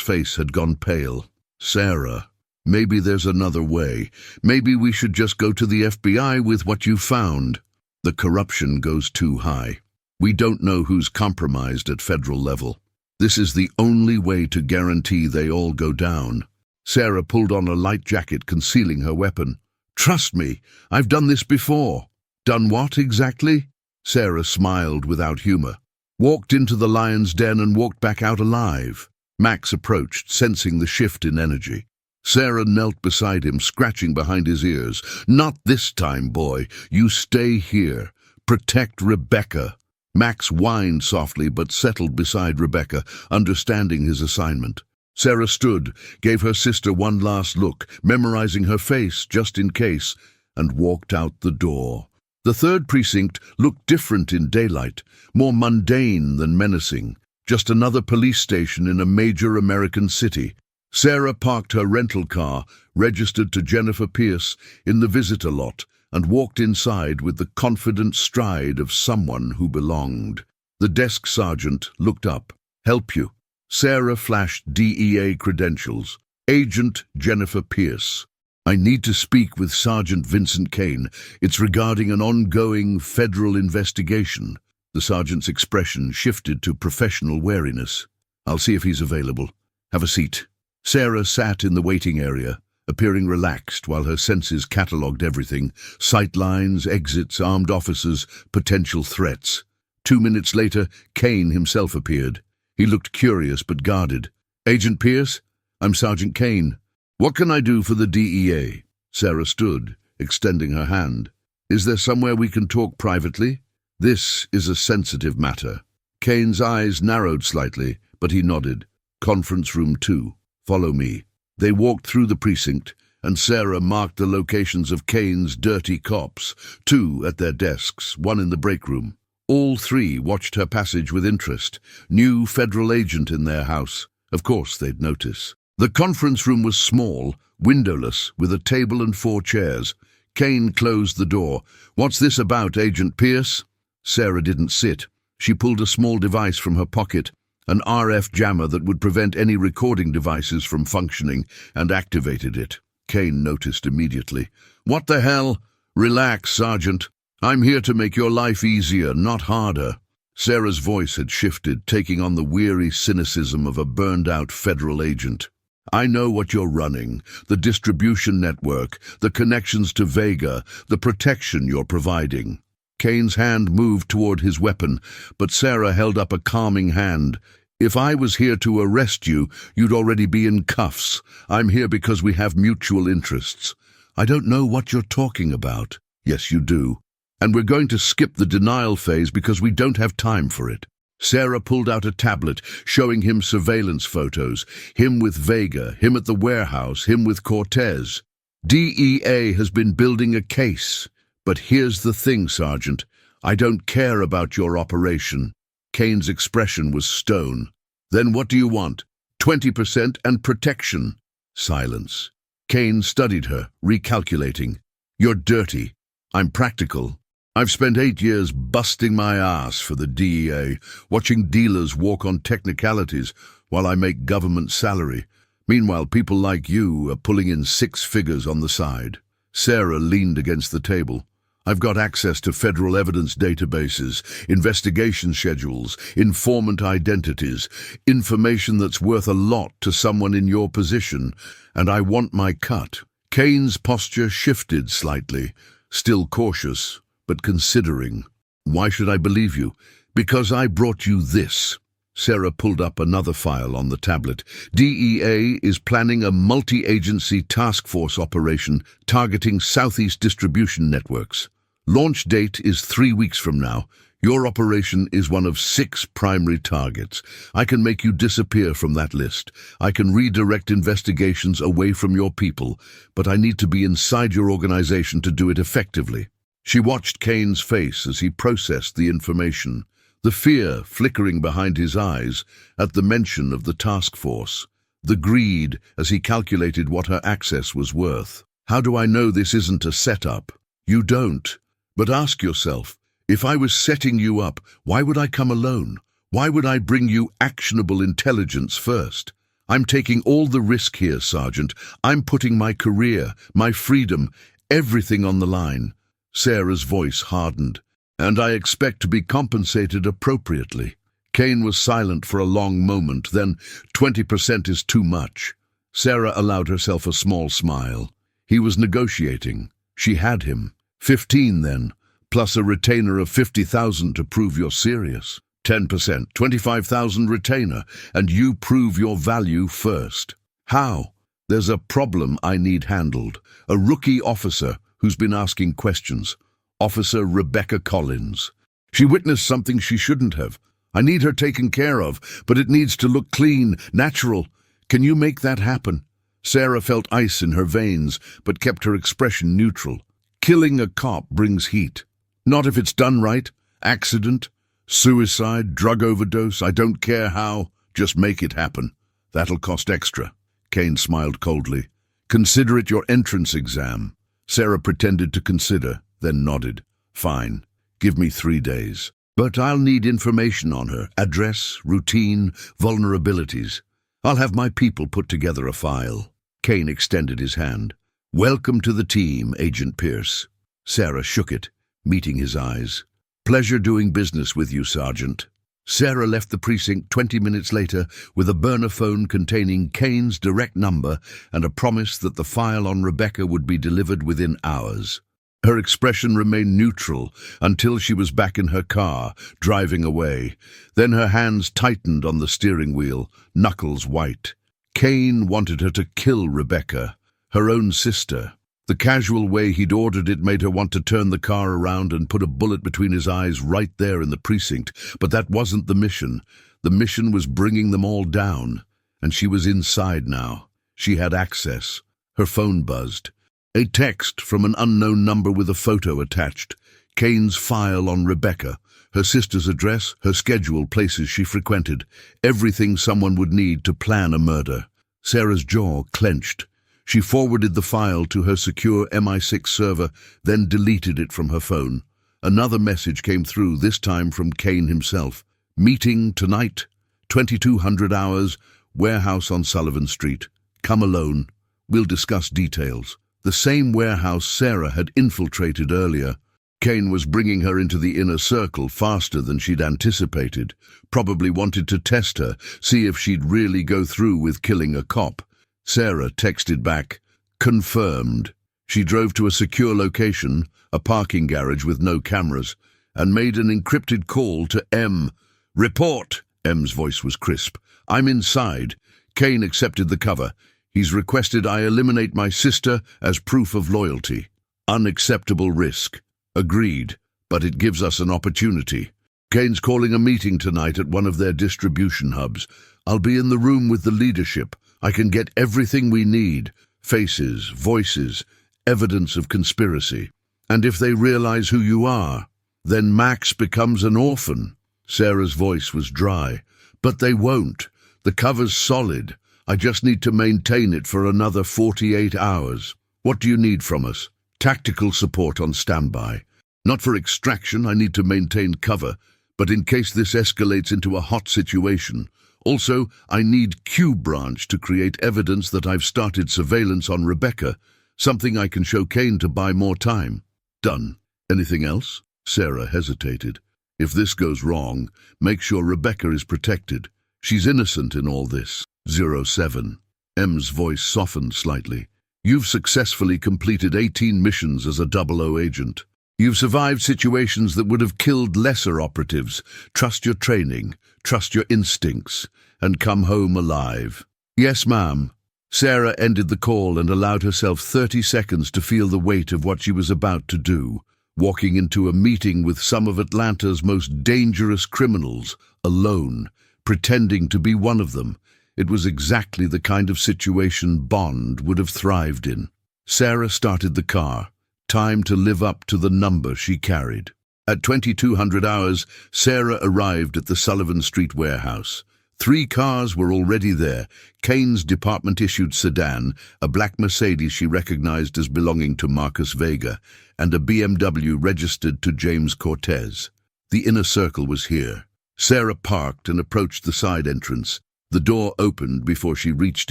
face had gone pale. Sarah, maybe there's another way. Maybe we should just go to the FBI with what you found. The corruption goes too high. We don't know who's compromised at federal level. This is the only way to guarantee they all go down. Sarah pulled on a light jacket concealing her weapon. Trust me, I've done this before. Done what exactly? Sarah smiled without humor. Walked into the lion's den and walked back out alive. Max approached, sensing the shift in energy. Sarah knelt beside him, scratching behind his ears. Not this time, boy. You stay here. Protect Rebecca. Max whined softly but settled beside Rebecca, understanding his assignment. Sarah stood, gave her sister one last look, memorizing her face just in case, and walked out the door. The third precinct looked different in daylight, more mundane than menacing. Just another police station in a major American city. Sarah parked her rental car, registered to Jennifer Pierce, in the visitor lot, and walked inside with the confident stride of someone who belonged. The desk sergeant looked up. Help you. Sarah flashed DEA credentials. Agent Jennifer Pierce. I need to speak with Sergeant Vincent Kane. It's regarding an ongoing federal investigation. The sergeant's expression shifted to professional wariness. I'll see if he's available. Have a seat. Sarah sat in the waiting area, appearing relaxed while her senses catalogued everything: sight lines, exits, armed officers, potential threats. 2 minutes later, Kane himself appeared. He looked curious but guarded. Agent Pierce? I'm Sergeant Kane. What can I do for the DEA? Sarah stood, extending her hand. Is there somewhere we can talk privately? This is a sensitive matter. Kane's eyes narrowed slightly, but he nodded. Conference room 2. Follow me. They walked through the precinct, and Sarah marked the locations of Kane's dirty cops, 2 at their desks, 1 in the break room. All 3 watched her passage with interest. New federal agent in their house. Of course they'd notice. The conference room was small, windowless, with a table and 4 chairs. Kane closed the door. What's this about, Agent Pierce? Sarah didn't sit. She pulled a small device from her pocket, an RF jammer that would prevent any recording devices from functioning, and activated it. Kane noticed immediately. What the hell? Relax, Sergeant. I'm here to make your life easier, not harder. Sarah's voice had shifted, taking on the weary cynicism of a burned-out federal agent. I know what you're running, the distribution network, the connections to Vega, the protection you're providing. Kane's hand moved toward his weapon, but Sarah held up a calming hand. If I was here to arrest you, you'd already be in cuffs. I'm here because we have mutual interests. I don't know what you're talking about. Yes, you do. And we're going to skip the denial phase because we don't have time for it. Sarah pulled out a tablet, showing him surveillance photos. Him with Vega, him at the warehouse, him with Cortez. DEA has been building a case. But here's the thing, Sergeant. I don't care about your operation. Kane's expression was stone. Then what do you want? 20% and protection. Silence. Kane studied her, recalculating. You're dirty. I'm practical. I've spent 8 years busting my ass for the DEA, watching dealers walk on technicalities while I make government salary. Meanwhile, people like you are pulling in 6 figures on the side. Sarah leaned against the table. I've got access to federal evidence databases, investigation schedules, informant identities, information that's worth a lot to someone in your position, and I want my cut. Kane's posture shifted slightly, still cautious, but considering. Why should I believe you? Because I brought you this. Sarah pulled up another file on the tablet. DEA is planning a multi-agency task force operation targeting Southeast distribution networks. Launch date is 3 weeks from now. Your operation is one of 6 primary targets. I can make you disappear from that list. I can redirect investigations away from your people, but I need to be inside your organization to do it effectively. She watched Kane's face as he processed the information, the fear flickering behind his eyes at the mention of the task force, the greed as he calculated what her access was worth. How do I know this isn't a setup? You don't. But ask yourself, if I was setting you up, why would I come alone? Why would I bring you actionable intelligence first? I'm taking all the risk here, Sergeant. I'm putting my career, my freedom, everything on the line. Sarah's voice hardened. And I expect to be compensated appropriately. Kane was silent for a long moment, then 20% is too much. Sarah allowed herself a small smile. He was negotiating. She had him. 15 then, plus a retainer of 50,000 to prove you're serious. 10%, 25,000 retainer, and you prove your value first. How? There's a problem I need handled. A rookie officer who's been asking questions. Officer Rebecca Collins. She witnessed something she shouldn't have. I need her taken care of, but it needs to look clean, natural. Can you make that happen? Sarah felt ice in her veins, but kept her expression neutral. Killing a cop brings heat. Not if it's done right. Accident, suicide, drug overdose, I don't care how. Just make it happen. That'll cost extra. Kane smiled coldly. Consider it your entrance exam. Sarah pretended to consider, then nodded. Fine. Give me 3 days. But I'll need information on her. Address, routine, vulnerabilities. I'll have my people put together a file. Kane extended his hand. Welcome to the team, Agent Pierce. Sarah shook it, meeting his eyes. Pleasure doing business with you, Sergeant. Sarah left the precinct 20 minutes later with a burner phone containing Kane's direct number and a promise that the file on Rebecca would be delivered within hours. Her expression remained neutral until she was back in her car, driving away. Then her hands tightened on the steering wheel, knuckles white. Kane wanted her to kill Rebecca, her own sister. The casual way he'd ordered it made her want to turn the car around and put a bullet between his eyes right there in the precinct. But that wasn't the mission. The mission was bringing them all down. And she was inside now. She had access. Her phone buzzed. A text from an unknown number with a photo attached. Kane's file on Rebecca. Her sister's address, her schedule, places she frequented. Everything someone would need to plan a murder. Sarah's jaw clenched. She forwarded the file to her secure MI6 server, then deleted it from her phone. Another message came through, this time from Kane himself. Meeting tonight, 2200 hours, warehouse on Sullivan Street. Come alone. We'll discuss details. The same warehouse Sarah had infiltrated earlier. Kane was bringing her into the inner circle faster than she'd anticipated. Probably wanted to test her, see if she'd really go through with killing a cop. Sarah texted back, confirmed. She drove to a secure location, a parking garage with no cameras, and made an encrypted call to M. Report! M's voice was crisp. I'm inside. Kane accepted the cover. He's requested I eliminate my sister as proof of loyalty. Unacceptable risk. Agreed, but it gives us an opportunity. Kane's calling a meeting tonight at one of their distribution hubs. I'll be in the room with the leadership. I can get everything we need. Faces, voices, evidence of conspiracy. And if they realize who you are, then Max becomes an orphan. Sarah's voice was dry. But they won't. The cover's solid. I just need to maintain it for another 48 hours. What do you need from us? Tactical support on standby. Not for extraction, I need to maintain cover, but in case this escalates into a hot situation. Also, I need Q branch to create evidence that I've started surveillance on Rebecca, something I can show Kane to buy more time. Done. Anything else? Sarah hesitated. If this goes wrong, make sure Rebecca is protected. She's innocent in all this. 07. M's voice softened slightly. You've successfully completed 18 missions as a 00 agent. You've survived situations that would have killed lesser operatives. Trust your training, trust your instincts, and come home alive. Yes, ma'am. Sarah ended the call and allowed herself 30 seconds to feel the weight of what she was about to do. Walking into a meeting with some of Atlanta's most dangerous criminals, alone, pretending to be one of them. It was exactly the kind of situation Bond would have thrived in. Sarah started the car. Time to live up to the number she carried. At 2200 hours, Sarah arrived at the Sullivan Street warehouse. 3 cars were already there. Kane's department-issued sedan, a black Mercedes she recognized as belonging to Marcus Vega, and a BMW registered to James Cortez. The inner circle was here. Sarah parked and approached the side entrance. The door opened before she reached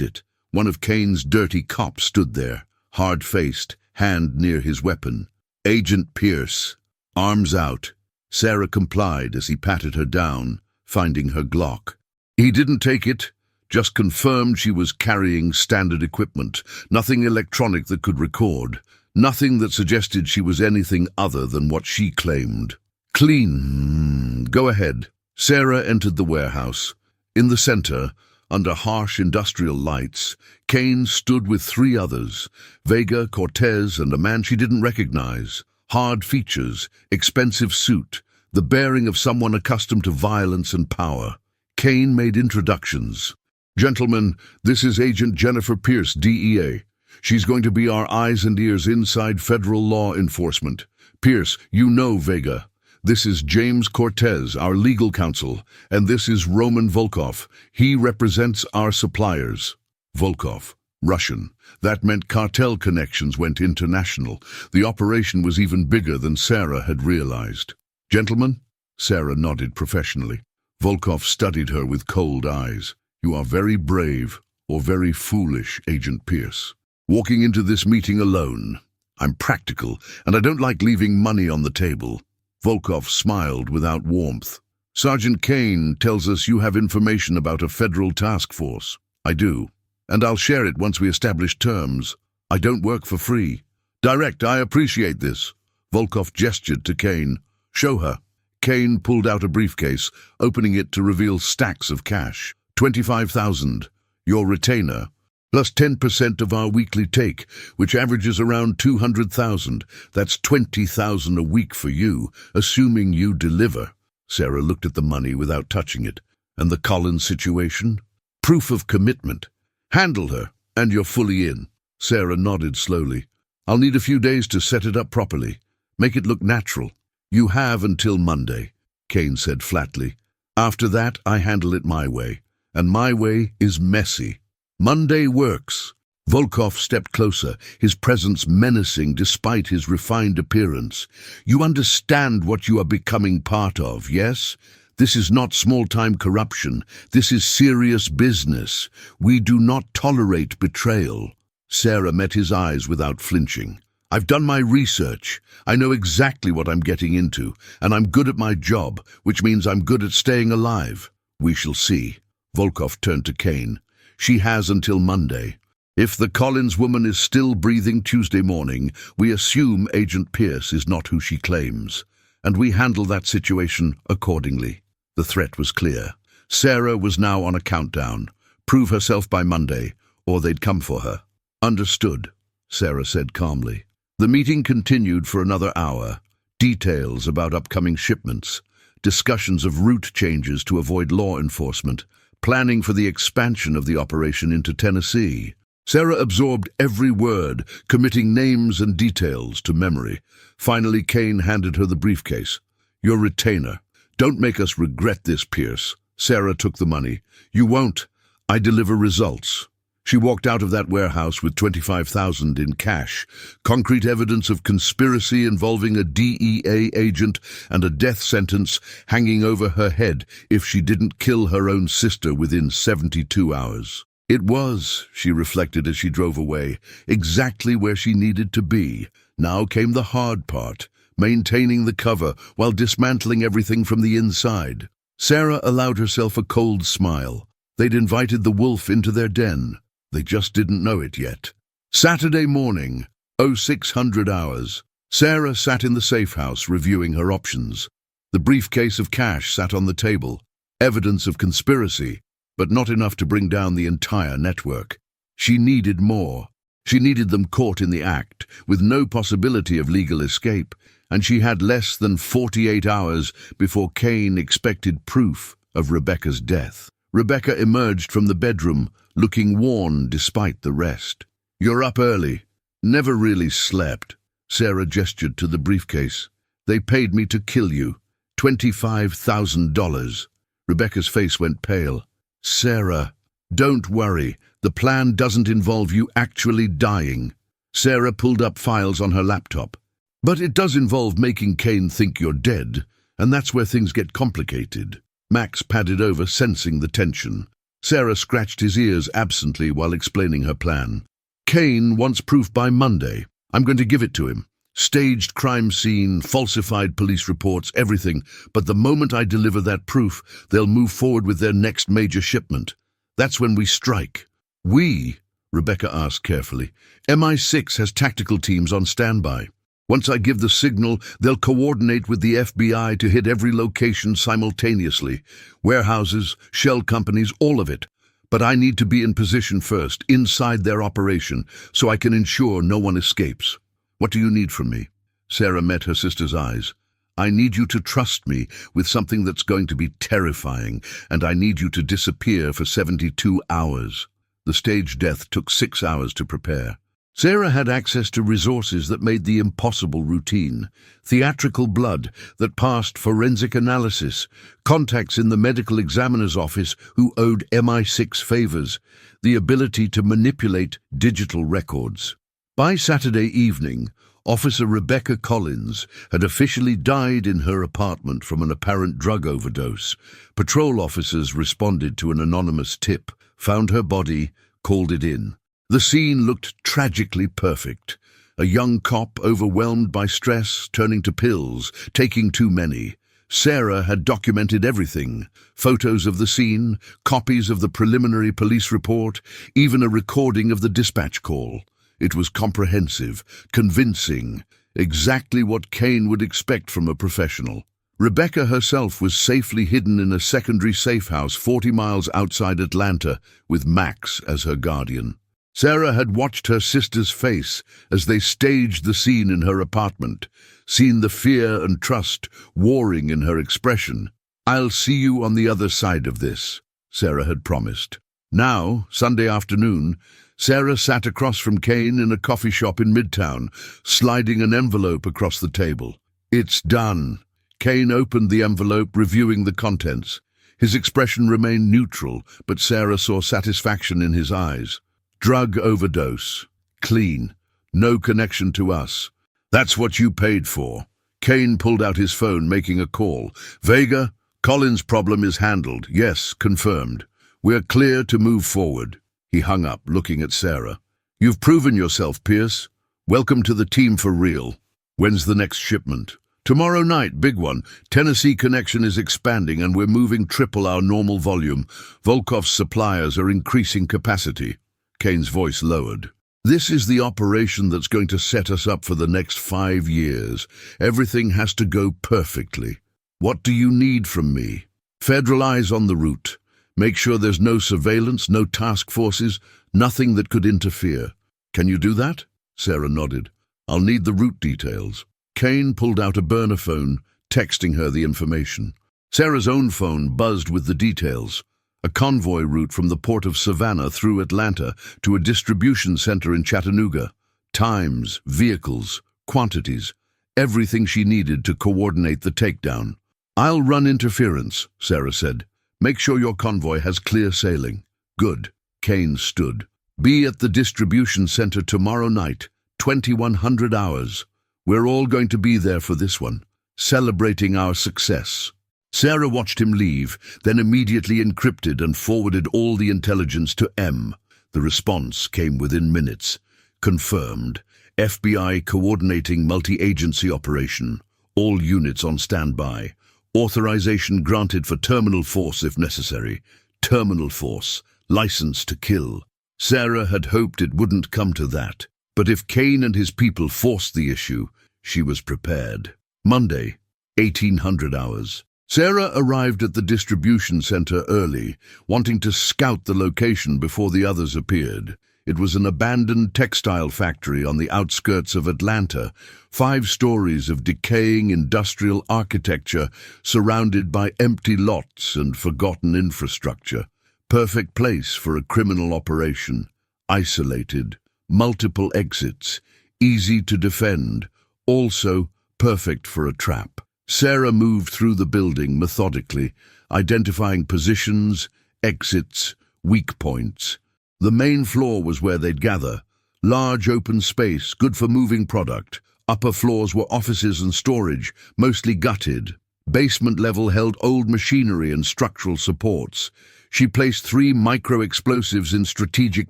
it. One of Kane's dirty cops stood there, hard-faced, hand near his weapon. Agent Pierce, arms out. Sarah complied as he patted her down, finding her Glock. He didn't take it, just confirmed she was carrying standard equipment, nothing electronic that could record, nothing that suggested she was anything other than what she claimed. Clean. Go ahead. Sarah entered the warehouse. In the center, under harsh industrial lights, Kane stood with 3 others, Vega, Cortez, and a man she didn't recognize. Hard features, expensive suit, the bearing of someone accustomed to violence and power. Kane made introductions. Gentlemen, this is Agent Jennifer Pierce, DEA. She's going to be our eyes and ears inside federal law enforcement. Pierce, you know Vega. This is James Cortez, our legal counsel, and this is Roman Volkov. He represents our suppliers. Volkov, Russian. That meant cartel connections went international. The operation was even bigger than Sarah had realized. Gentlemen? Sarah nodded professionally. Volkov studied her with cold eyes. You are very brave, or very foolish, Agent Pierce. Walking into this meeting alone. I'm practical, and I don't like leaving money on the table. Volkov smiled without warmth. Sergeant Kane tells us you have information about a federal task force. I do, and I'll share it once we establish terms. I don't work for free. Direct, I appreciate this. Volkov gestured to Kane. Show her. Kane pulled out a briefcase, opening it to reveal stacks of cash. 25,000. Your retainer. Plus 10% of our weekly take, which averages around 200,000. That's 20,000 a week for you, assuming you deliver. Sarah looked at the money without touching it. And the Collins situation? Proof of commitment. Handle her, and you're fully in. Sarah nodded slowly. I'll need a few days to set it up properly. Make it look natural. You have until Monday, Kane said flatly. After that, I handle it my way. And my way is messy. Monday works. Volkov stepped closer, his presence menacing despite his refined appearance. You understand what you are becoming part of, yes? This is not small-time corruption. This is serious business. We do not tolerate betrayal. Sarah met his eyes without flinching. I've done my research. I know exactly what I'm getting into, and I'm good at my job, which means I'm good at staying alive. We shall see. Volkov turned to Kane. She has until Monday. If the Collins woman is still breathing Tuesday morning, we assume Agent Pierce is not who she claims, and we handle that situation accordingly. The threat was clear. Sarah was now on a countdown. Prove herself by Monday, or they'd come for her. Understood, Sarah said calmly. The meeting continued for another hour. Details about upcoming shipments, discussions of route changes to avoid law enforcement, planning for the expansion of the operation into Tennessee. Sarah absorbed every word, committing names and details to memory. Finally, Kane handed her the briefcase. Your retainer. Don't make us regret this, Pierce. Sarah took the money. You won't. I deliver results. She walked out of that warehouse with 25,000 in cash, concrete evidence of conspiracy involving a DEA agent and a death sentence hanging over her head if she didn't kill her own sister within 72 hours. It was, she reflected as she drove away, exactly where she needed to be. Now came the hard part, maintaining the cover while dismantling everything from the inside. Sarah allowed herself a cold smile. They'd invited the wolf into their den. They just didn't know it yet. Saturday morning, 0600 hours. Sarah sat in the safe house reviewing her options. The briefcase of cash sat on the table, evidence of conspiracy, but not enough to bring down the entire network. She needed more. She needed them caught in the act, with no possibility of legal escape, and she had less than 48 hours before Kane expected proof of Rebecca's death. Rebecca emerged from the bedroom, looking worn despite the rest. "You're up early." "Never really slept." Sarah gestured to the briefcase. "They paid me to kill you. $25,000. Rebecca's face went pale. "Sarah, don't worry. The plan doesn't involve you actually dying." Sarah pulled up files on her laptop. "But it does involve making Kane think you're dead, and that's where things get complicated." Max padded over, sensing the tension. Sarah scratched his ears absently while explaining her plan. "Kane wants proof by Monday. I'm going to give it to him. Staged crime scene, falsified police reports, everything. But the moment I deliver that proof, they'll move forward with their next major shipment. That's when we strike." "We?" Rebecca asked carefully. "MI6 has tactical teams on standby. Once I give the signal, they'll coordinate with the FBI to hit every location simultaneously. Warehouses, shell companies, all of it. But I need to be in position first, inside their operation, so I can ensure no one escapes. What do you need from me?" Sarah met her sister's eyes. "I need you to trust me with something that's going to be terrifying, and I need you to disappear for 72 hours. The staged death took 6 hours to prepare." Sarah had access to resources that made the impossible routine. Theatrical blood that passed forensic analysis, contacts in the medical examiner's office who owed MI6 favors, the ability to manipulate digital records. By Saturday evening, Officer Rebecca Collins had officially died in her apartment from an apparent drug overdose. Patrol officers responded to an anonymous tip, found her body, called it in. The scene looked tragically perfect. A young cop overwhelmed by stress, turning to pills, taking too many. Sarah had documented everything. Photos of the scene, copies of the preliminary police report, even a recording of the dispatch call. It was comprehensive, convincing, exactly what Kane would expect from a professional. Rebecca herself was safely hidden in a secondary safe house 40 miles outside Atlanta, with Max as her guardian. Sarah had watched her sister's face as they staged the scene in her apartment, seen the fear and trust warring in her expression. "I'll see you on the other side of this," Sarah had promised. Now, Sunday afternoon, Sarah sat across from Kane in a coffee shop in Midtown, sliding an envelope across the table. "It's done." Kane opened the envelope, reviewing the contents. His expression remained neutral, but Sarah saw satisfaction in his eyes. "Drug overdose. Clean. No connection to us. That's what you paid for." Kane pulled out his phone, making a call. "Vega, Collins' problem is handled. Yes, confirmed. We're clear to move forward." He hung up, looking at Sarah. "You've proven yourself, Pierce. Welcome to the team for real. When's the next shipment?" "Tomorrow night, big one. Tennessee connection is expanding and we're moving triple our normal volume. Volkov's suppliers are increasing capacity." Kane's voice lowered. "This is the operation that's going to set us up for the next 5 years. Everything has to go perfectly. What do you need from me?" "Federal eyes on the route. Make sure there's no surveillance, no task forces, nothing that could interfere." "Can you do that?" Sarah nodded. "I'll need the route details." Kane pulled out a burner phone, texting her the information. Sarah's own phone buzzed with the details. A convoy route from the port of Savannah through Atlanta to a distribution center in Chattanooga. Times, vehicles, quantities, everything she needed to coordinate the takedown. "I'll run interference," Sarah said. "Make sure your convoy has clear sailing." "Good." Kane stood. "Be at the distribution center tomorrow night, 2100 hours. We're all going to be there for this one, celebrating our success." Sarah watched him leave, then immediately encrypted and forwarded all the intelligence to M. The response came within minutes. "Confirmed. FBI coordinating multi-agency operation. All units on standby. Authorization granted for terminal force if necessary. Terminal force. License to kill." Sarah had hoped it wouldn't come to that. But if Kane and his people forced the issue, She was prepared. Monday, 1800 hours. Sarah arrived at the distribution center early, wanting to scout the location before the others appeared. It was an abandoned textile factory on the outskirts of Atlanta, 5 stories of decaying industrial architecture surrounded by empty lots and forgotten infrastructure. Perfect place for a criminal operation. Isolated, multiple exits, easy to defend, also perfect for a trap. Sarah moved through the building methodically, identifying positions, exits, weak points. The main floor was where they'd gather. Large open space, good for moving product. Upper floors were offices and storage, mostly gutted. Basement level held old machinery and structural supports. She placed 3 micro-explosives in strategic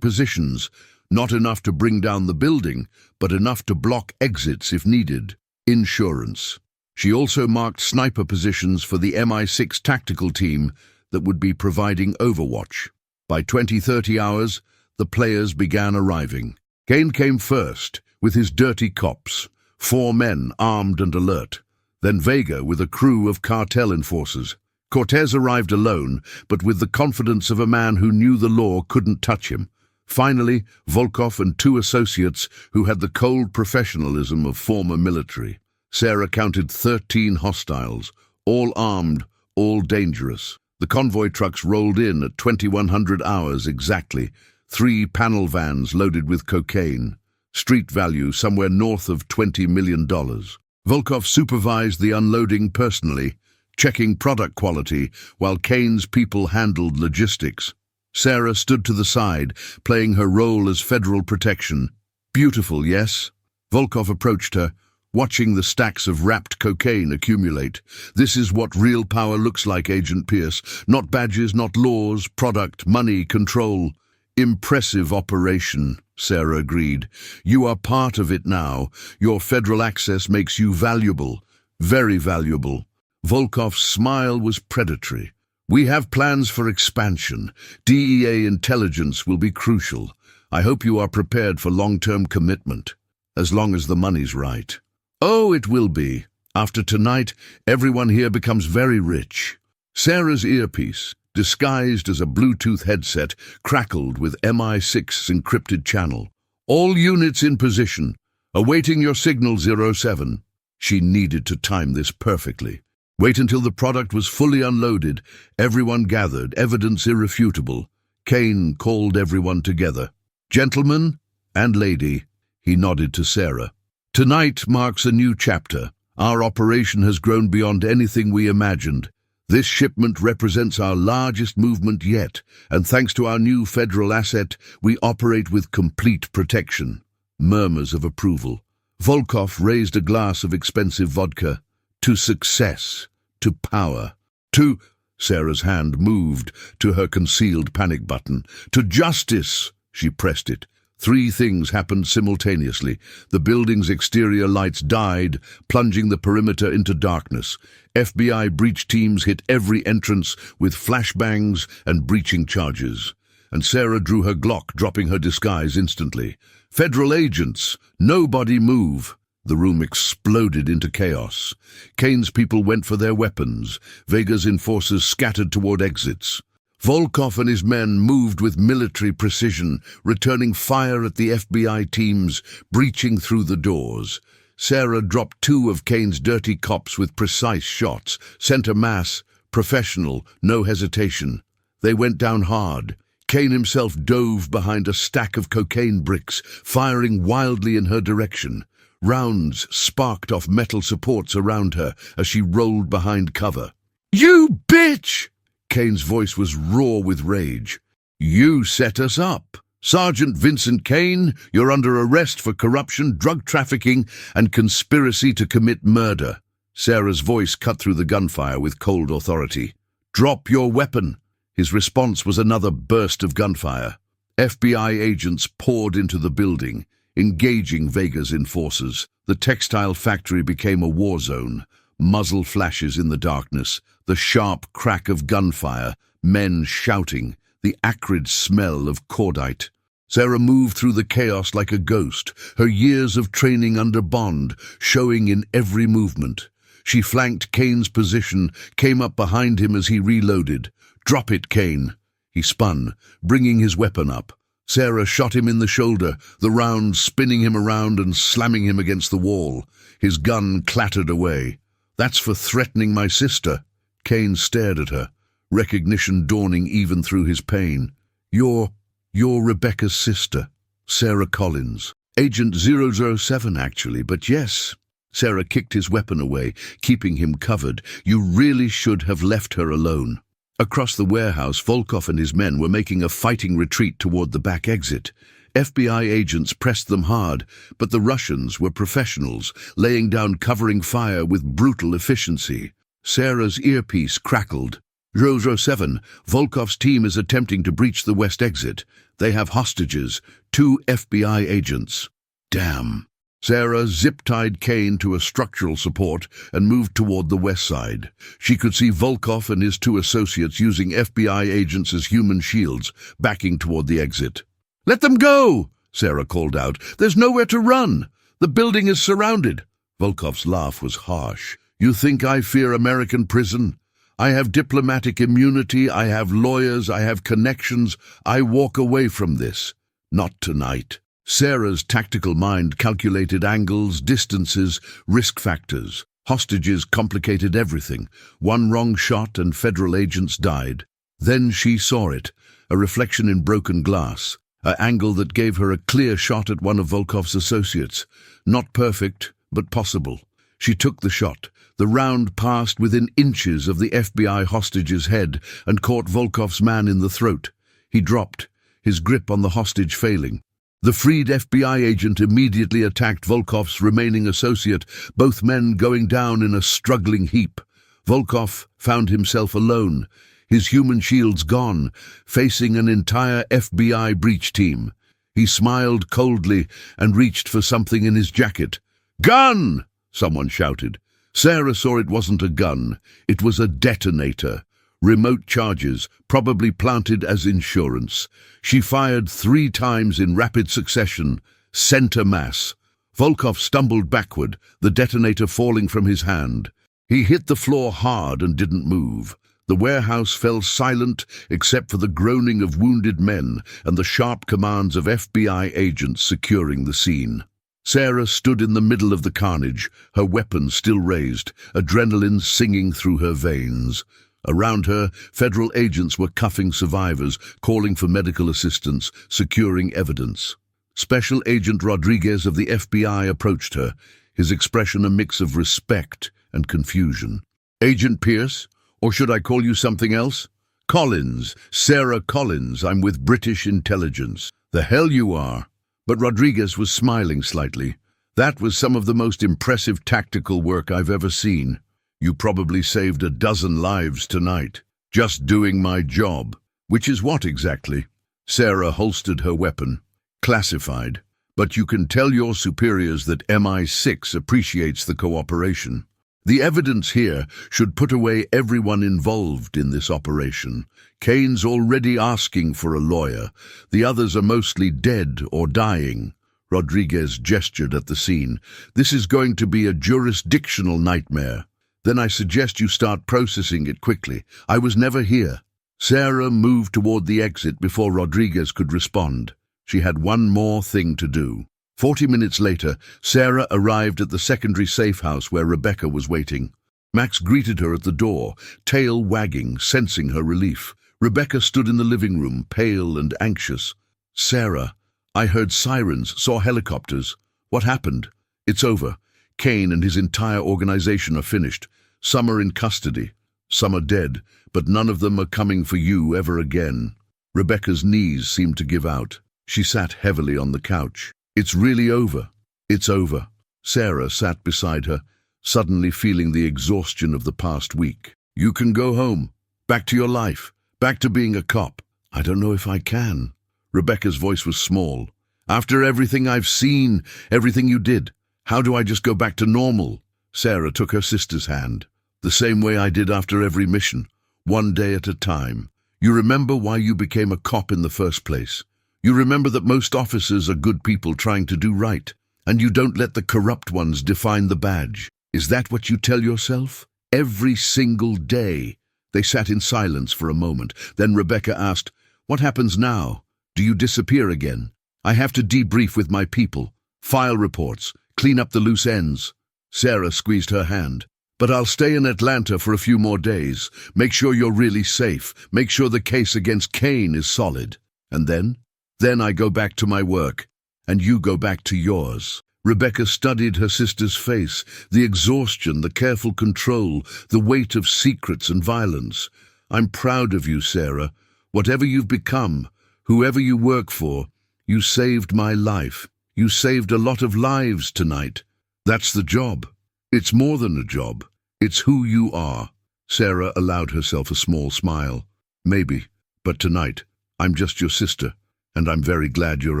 positions, not enough to bring down the building, but enough to block exits if needed. Insurance. She also marked sniper positions for the MI6 tactical team that would be providing overwatch. By 20-30 hours, the players began arriving. Kane came first, with his dirty cops, 4 men armed and alert. Then Vega with a crew of cartel enforcers. Cortez arrived alone, but with the confidence of a man who knew the law couldn't touch him. Finally, Volkov and 2 associates who had the cold professionalism of former military. Sarah counted 13 hostiles, all armed, all dangerous. The convoy trucks rolled in at 2100 hours exactly, 3 panel vans loaded with cocaine. Street value somewhere north of $20 million. Volkov supervised the unloading personally, checking product quality, while Kane's people handled logistics. Sarah stood to the side, playing her role as federal protection. Beautiful, yes? Volkov approached her, watching the stacks of wrapped cocaine accumulate. This is what real power looks like, Agent Pierce. Not badges, not laws, product, money, control. Impressive operation, Sarah agreed. You are part of it now. Your federal access makes you valuable, very valuable. Volkov's smile was predatory. We have plans for expansion. DEA intelligence will be crucial. I hope you are prepared for long-term commitment, as long as the money's right. Oh, it will be. After tonight, everyone here becomes very rich. Sarah's earpiece, disguised as a Bluetooth headset, crackled with MI6's encrypted channel. All units in position. Awaiting your signal, 07. She needed to time this perfectly. Wait until the product was fully unloaded. Everyone gathered, evidence irrefutable. Kane called everyone together. Gentlemen and lady, he nodded to Sarah. Tonight marks a new chapter. Our operation has grown beyond anything we imagined. This shipment represents our largest movement yet, and thanks to our new federal asset, we operate with complete protection. Murmurs of approval. Volkov raised a glass of expensive vodka. To success, to power, to... Sarah's hand moved to her concealed panic button. To justice, she pressed it. 3 things happened simultaneously. The building's exterior lights died, plunging the perimeter into darkness. FBI breach teams hit every entrance with flashbangs and breaching charges. And Sarah drew her Glock, dropping her disguise instantly. Federal agents! Nobody move! The room exploded into chaos. Kane's people went for their weapons. Vega's enforcers scattered toward exits. Volkov and his men moved with military precision, returning fire at the FBI teams, breaching through the doors. Sarah dropped 2 of Kane's dirty cops with precise shots, center mass, professional, no hesitation. They went down hard. Kane himself dove behind a stack of cocaine bricks, firing wildly in her direction. Rounds sparked off metal supports around her as she rolled behind cover. "You bitch!" Kane's voice was raw with rage. "You set us up. Sergeant Vincent Kane, you're under arrest for corruption, drug trafficking, and conspiracy to commit murder." Sarah's voice cut through the gunfire with cold authority. "Drop your weapon." His response was another burst of gunfire. FBI agents poured into the building, engaging Vega's enforcers. The textile factory became a war zone. Muzzle flashes in the darkness, the sharp crack of gunfire, men shouting, the acrid smell of cordite. Sarah moved through the chaos like a ghost, her years of training under bond showing in every movement. She flanked Kane's position, came up behind him as he reloaded. "Drop it, Kane." He spun, bringing his weapon up. Sarah shot him in the shoulder, the round spinning him around and slamming him against the wall. His gun clattered away. "That's for threatening my sister." Kane stared at her, recognition dawning even through his pain. You're Rebecca's sister, Sarah Collins. Agent 007, actually, but yes." Sarah kicked his weapon away, keeping him covered. "You really should have left her alone." Across the warehouse, Volkov and his men were making a fighting retreat toward the back exit. FBI agents pressed them hard, but the Russians were professionals, laying down covering fire with brutal efficiency. Sarah's earpiece crackled. 007, Volkov's team is attempting to breach the west exit. They have hostages, 2 FBI agents. Damn. Sarah zip-tied Kane to a structural support and moved toward the west side. She could see Volkov and his 2 associates using FBI agents as human shields, backing toward the exit. "Let them go!" Sarah called out. "There's nowhere to run. The building is surrounded." Volkov's laugh was harsh. "You think I fear American prison? I have diplomatic immunity, I have lawyers, I have connections. I walk away from this. Not tonight." Sarah's tactical mind calculated angles, distances, risk factors. Hostages complicated everything. One wrong shot and federal agents died. Then she saw it, a reflection in broken glass, an angle that gave her a clear shot at one of Volkov's associates. Not perfect, but possible. She took the shot. The round passed within inches of the FBI hostage's head and caught Volkov's man in the throat. He dropped, his grip on the hostage failing. The freed FBI agent immediately attacked Volkov's remaining associate, both men going down in a struggling heap. Volkov found himself alone, his human shields gone, facing an entire FBI breach team. He smiled coldly and reached for something in his jacket. "Gun!" someone shouted. Sarah saw it wasn't a gun, it was a detonator. Remote charges, probably planted as insurance. She fired 3 times in rapid succession, center mass. Volkov stumbled backward, the detonator falling from his hand. He hit the floor hard and didn't move. The warehouse fell silent except for the groaning of wounded men and the sharp commands of FBI agents securing the scene. Sarah stood in the middle of the carnage, her weapon still raised, adrenaline singing through her veins. Around her, federal agents were cuffing survivors, calling for medical assistance, securing evidence. Special Agent Rodriguez of the FBI approached her, his expression a mix of respect and confusion. "Agent Pierce, or should I call you something else?" "Collins, Sarah Collins, I'm with British intelligence." "The hell you are." But Rodriguez was smiling slightly. "That was some of the most impressive tactical work I've ever seen. You probably saved a dozen lives tonight. Just doing my job." "Which is what exactly?" Sarah holstered her weapon. "Classified. But you can tell your superiors that MI6 appreciates the cooperation. The evidence here should put away everyone involved in this operation. Kane's already asking for a lawyer. The others are mostly dead or dying." Rodriguez gestured at the scene. "This is going to be a jurisdictional nightmare. Then I suggest you start processing it quickly. I was never here." Sarah moved toward the exit before Rodriguez could respond. She had one more thing to do. 40 minutes later, Sarah arrived at the secondary safe house where Rebecca was waiting. Max greeted her at the door, tail wagging, sensing her relief. Rebecca stood in the living room, pale and anxious. "Sarah, I heard sirens, saw helicopters. What happened?" "It's over. Kane and his entire organization are finished. Some are in custody. Some are dead, but none of them are coming for you ever again." Rebecca's knees seemed to give out. She sat heavily on the couch. "It's really over." "It's over." Sarah sat beside her, suddenly feeling the exhaustion of the past week. "You can go home. Back to your life. Back to being a cop." "I don't know if I can." Rebecca's voice was small. "After everything I've seen, everything you did, how do I just go back to normal?" Sarah took her sister's hand. "The same way I did after every mission, one day at a time. You remember why you became a cop in the first place. You remember that most officers are good people trying to do right, and you don't let the corrupt ones define the badge. Is that what you tell yourself? Every single day. They sat in silence for a moment. Then Rebecca asked, "What happens now? Do you disappear again?" "I have to debrief with my people, file reports, clean up the loose ends." Sarah squeezed her hand. "But I'll stay in Atlanta for a few more days. Make sure you're really safe. Make sure the case against Kane is solid. And then? Then I go back to my work, and you go back to yours." Rebecca studied her sister's face, the exhaustion, the careful control, the weight of secrets and violence. "I'm proud of you, Sarah. Whatever you've become, whoever you work for, you saved my life. You saved a lot of lives tonight. That's the job. It's more than a job. It's who you are." Sarah allowed herself a small smile. "Maybe, but tonight, I'm just your sister, and I'm very glad you're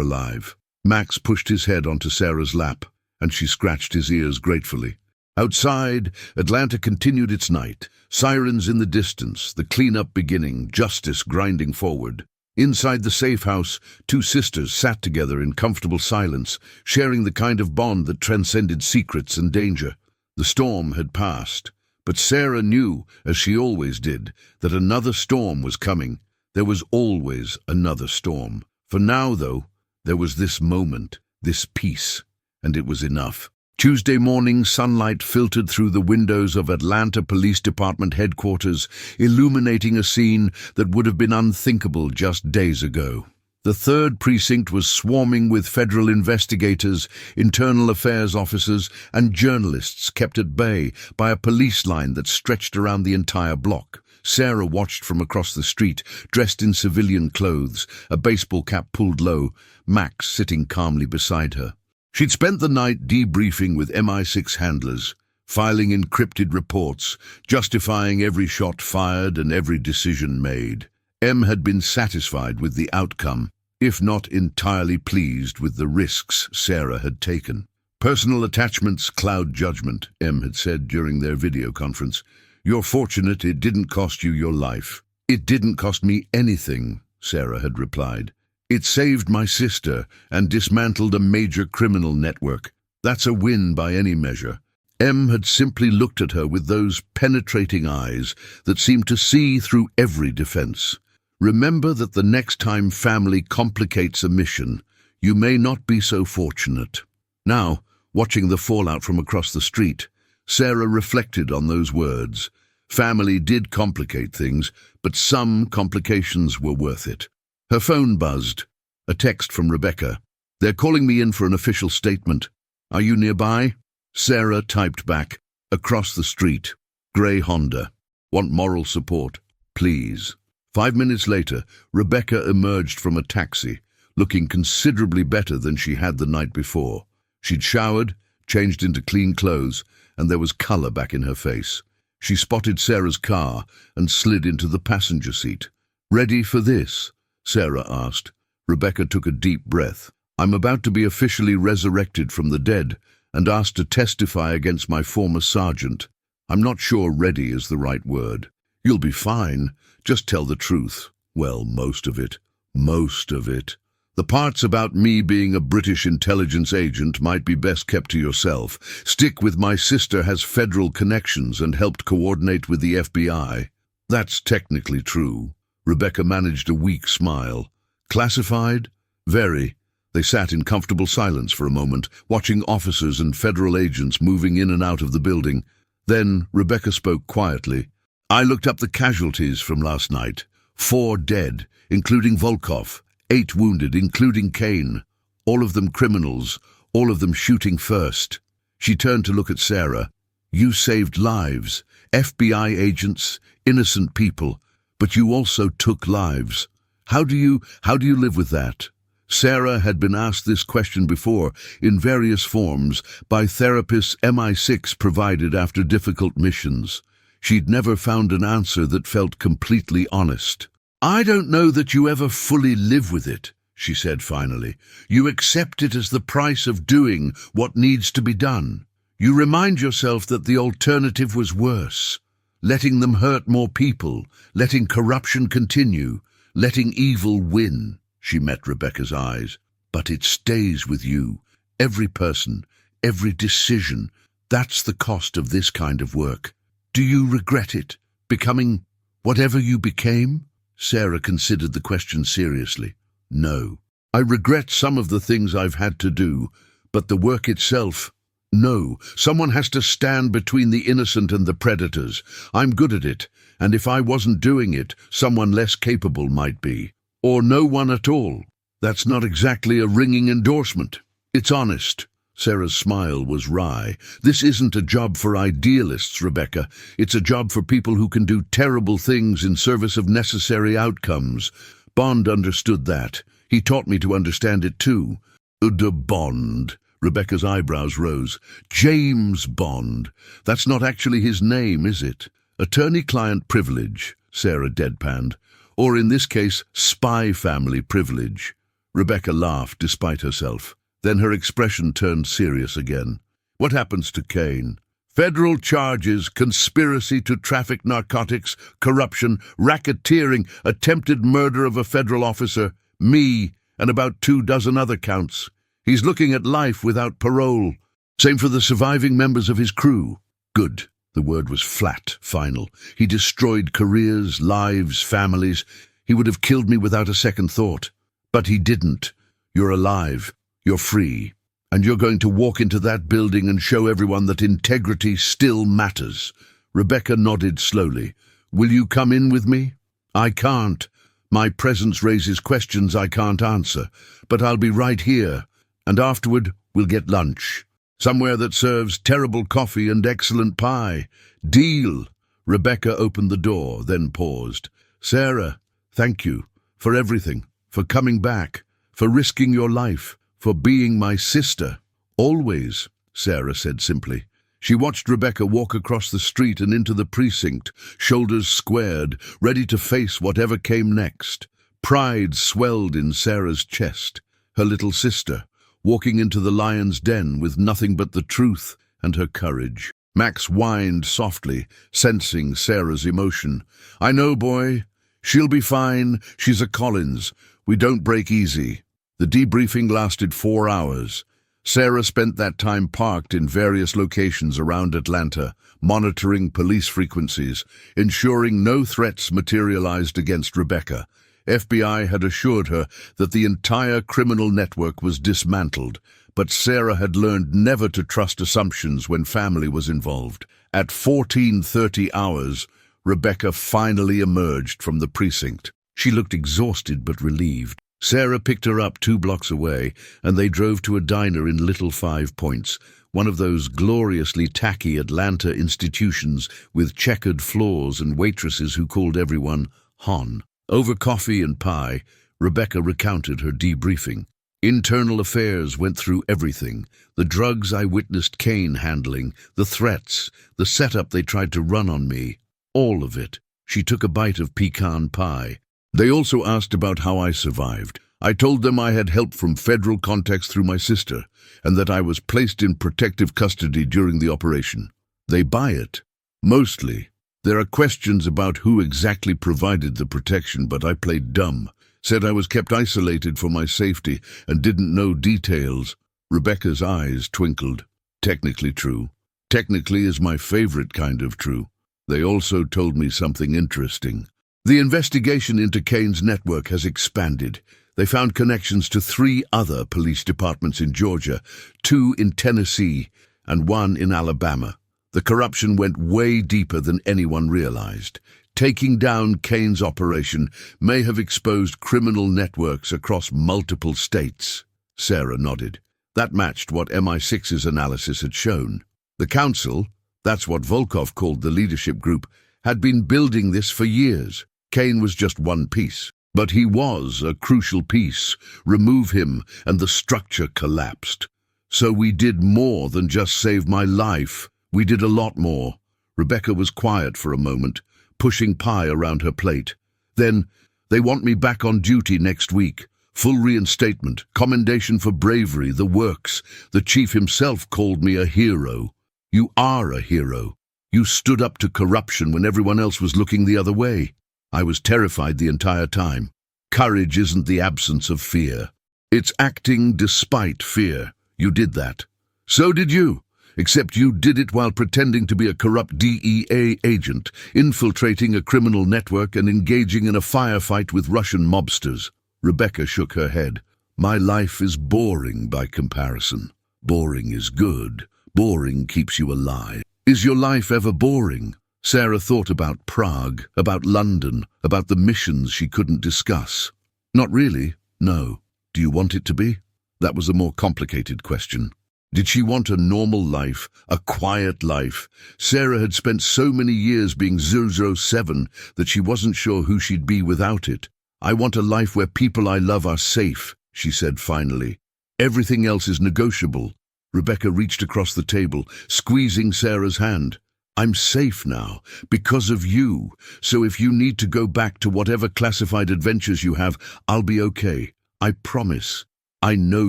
alive." Max pushed his head onto Sarah's lap, and she scratched his ears gratefully. Outside, Atlanta continued its night. Sirens in the distance, the cleanup beginning, justice grinding forward. Inside the safe house, two sisters sat together in comfortable silence, sharing the kind of bond that transcended secrets and danger. The storm had passed, but Sarah knew, as she always did, that another storm was coming. There was always another storm. For now, though, there was this moment, this peace, and it was enough. Tuesday morning, sunlight filtered through the windows of Atlanta Police Department headquarters, illuminating a scene that would have been unthinkable just days ago. The 3rd Precinct was swarming with federal investigators, internal affairs officers, and journalists kept at bay by a police line that stretched around the entire block. Sarah watched from across the street, dressed in civilian clothes, a baseball cap pulled low, Max sitting calmly beside her. She'd spent the night debriefing with MI6 handlers, filing encrypted reports, justifying every shot fired and every decision made. M had been satisfied with the outcome, if not entirely pleased with the risks Sarah had taken. "Personal attachments cloud judgment," M had said during their video conference. "You're fortunate it didn't cost you your life." "It didn't cost me anything," Sarah had replied. "It saved my sister and dismantled a major criminal network. That's a win by any measure." M had simply looked at her with those penetrating eyes that seemed to see through every defense. "Remember that the next time family complicates a mission, you may not be so fortunate." Now, watching the fallout from across the street, Sarah reflected on those words. Family did complicate things, but some complications were worth it. Her phone buzzed. A text from Rebecca. "They're calling me in for an official statement. Are you nearby?" Sarah typed back. "Across the street. Grey Honda. Want moral support? Please." 5 minutes later, Rebecca emerged from a taxi, looking considerably better than she had the night before. She'd showered, changed into clean clothes, and there was color back in her face. She spotted Sarah's car and slid into the passenger seat. "Ready for this?" Sarah asked. Rebecca took a deep breath. "I'm about to be officially resurrected from the dead and asked to testify against my former sergeant. I'm not sure ready is the right word." "You'll be fine. Just tell the truth." "Well, most of it. Most of it. The parts about me being a British intelligence agent might be best kept to yourself. Stick with my sister has federal connections and helped coordinate with the FBI." "That's technically true." Rebecca managed a weak smile. "Classified?" "Very." They sat in comfortable silence for a moment, watching officers and federal agents moving in and out of the building. Then Rebecca spoke quietly. "I looked up the casualties from last night. 4 dead, including Volkov. 8 wounded, including Kane. All of them criminals, all of them shooting first." She turned to look at Sarah. "You saved lives, FBI agents, innocent people, but you also took lives. How do you live with that?" Sarah had been asked this question before, in various forms, by therapists MI6 provided after difficult missions. She'd never found an answer that felt completely honest. "I don't know that you ever fully live with it," she said finally. "You accept it as the price of doing what needs to be done. You remind yourself that the alternative was worse, letting them hurt more people, letting corruption continue, letting evil win." She met Rebecca's eyes. But it stays with you. Every person, every decision. That's the cost of this kind of work. Do you regret it? Becoming whatever you became? Sarah considered the question seriously. No. I regret some of the things I've had to do, but the work itself, no. Someone has to stand between the innocent and the predators. I'm good at it, and if I wasn't doing it, someone less capable might be. Or no one at all. That's not exactly a ringing endorsement. It's honest. Sarah's smile was wry. This isn't a job for idealists, Rebecca. It's a job for people who can do terrible things in service of necessary outcomes. Bond understood that. He taught me to understand it too. De Bond. Rebecca's eyebrows rose. James Bond. That's not actually his name, is it? Attorney-client privilege, Sarah deadpanned. Or in this case, spy family privilege. Rebecca laughed despite herself. Then her expression turned serious again. What happens to Kane? Federal charges, conspiracy to traffic narcotics, corruption, racketeering, attempted murder of a federal officer, me, and about 24 other counts. He's looking at life without parole. Same for the surviving members of his crew. Good. The word was flat, final. He destroyed careers, lives, families. He would have killed me without a second thought. But he didn't. You're alive. You're free. And you're going to walk into that building and show everyone that integrity still matters. Rebecca nodded slowly. Will you come in with me? I can't. My presence raises questions I can't answer. But I'll be right here. And afterward, we'll get lunch. Somewhere that serves terrible coffee and excellent pie. Deal. Rebecca opened the door, then paused. Sarah, thank you. For everything. For coming back. For risking your life. For being my sister. Always, Sarah said simply. She watched Rebecca walk across the street and into the precinct, shoulders squared, ready to face whatever came next. Pride swelled in Sarah's chest. Her little sister, walking into the lion's den with nothing but the truth and her courage. Max whined softly, sensing Sarah's emotion. I know, boy. She'll be fine. She's a Collins. We don't break easy. The debriefing lasted 4 hours. Sarah spent that time parked in various locations around Atlanta, monitoring police frequencies, ensuring no threats materialized against Rebecca. FBI had assured her that the entire criminal network was dismantled, but Sarah had learned never to trust assumptions when family was involved. At 14:30 hours, Rebecca finally emerged from the precinct. She looked exhausted but relieved. Sarah picked her up 2 blocks away, and they drove to a diner in Little 5 Points, one of those gloriously tacky Atlanta institutions with checkered floors and waitresses who called everyone Hon. Over coffee and pie, Rebecca recounted her debriefing. Internal affairs went through everything. The drugs I witnessed Kane handling, the threats, the setup they tried to run on me. All of it. She took a bite of pecan pie. They also asked about how I survived. I told them I had help from federal contacts through my sister, and that I was placed in protective custody during the operation. They buy it. Mostly. There are questions about who exactly provided the protection, but I played dumb. Said I was kept isolated for my safety and didn't know details. Rebecca's eyes twinkled. Technically true. Technically is my favorite kind of true. They also told me something interesting. The investigation into Kane's network has expanded. They found connections to 3 other police departments in Georgia, 2 in Tennessee, and 1 in Alabama. The corruption went way deeper than anyone realized. Taking down Kane's operation may have exposed criminal networks across multiple states. Sarah nodded. That matched what MI6's analysis had shown. The council, that's what Volkov called the leadership group, had been building this for years. Kane was just one piece, but he was a crucial piece. Remove him, and the structure collapsed. So we did more than just save my life. We did a lot more. Rebecca was quiet for a moment, pushing pie around her plate. Then, they want me back on duty next week. Full reinstatement, commendation for bravery, the works. The chief himself called me a hero. You are a hero. You stood up to corruption when everyone else was looking the other way. I was terrified the entire time. Courage isn't the absence of fear. It's acting despite fear. You did that. So did you. Except you did it while pretending to be a corrupt DEA agent, infiltrating a criminal network and engaging in a firefight with Russian mobsters. Rebecca shook her head. My life is boring by comparison. Boring is good. Boring keeps you alive. Is your life ever boring? Sarah thought about Prague, about London, about the missions she couldn't discuss. Not really, no. Do you want it to be? That was a more complicated question. Did she want a normal life, a quiet life? Sarah had spent so many years being 007 that she wasn't sure who she'd be without it. I want a life where people I love are safe, she said finally. Everything else is negotiable. Rebecca reached across the table, squeezing Sarah's hand. I'm safe now, because of you. So if you need to go back to whatever classified adventures you have, I'll be okay. I promise. I know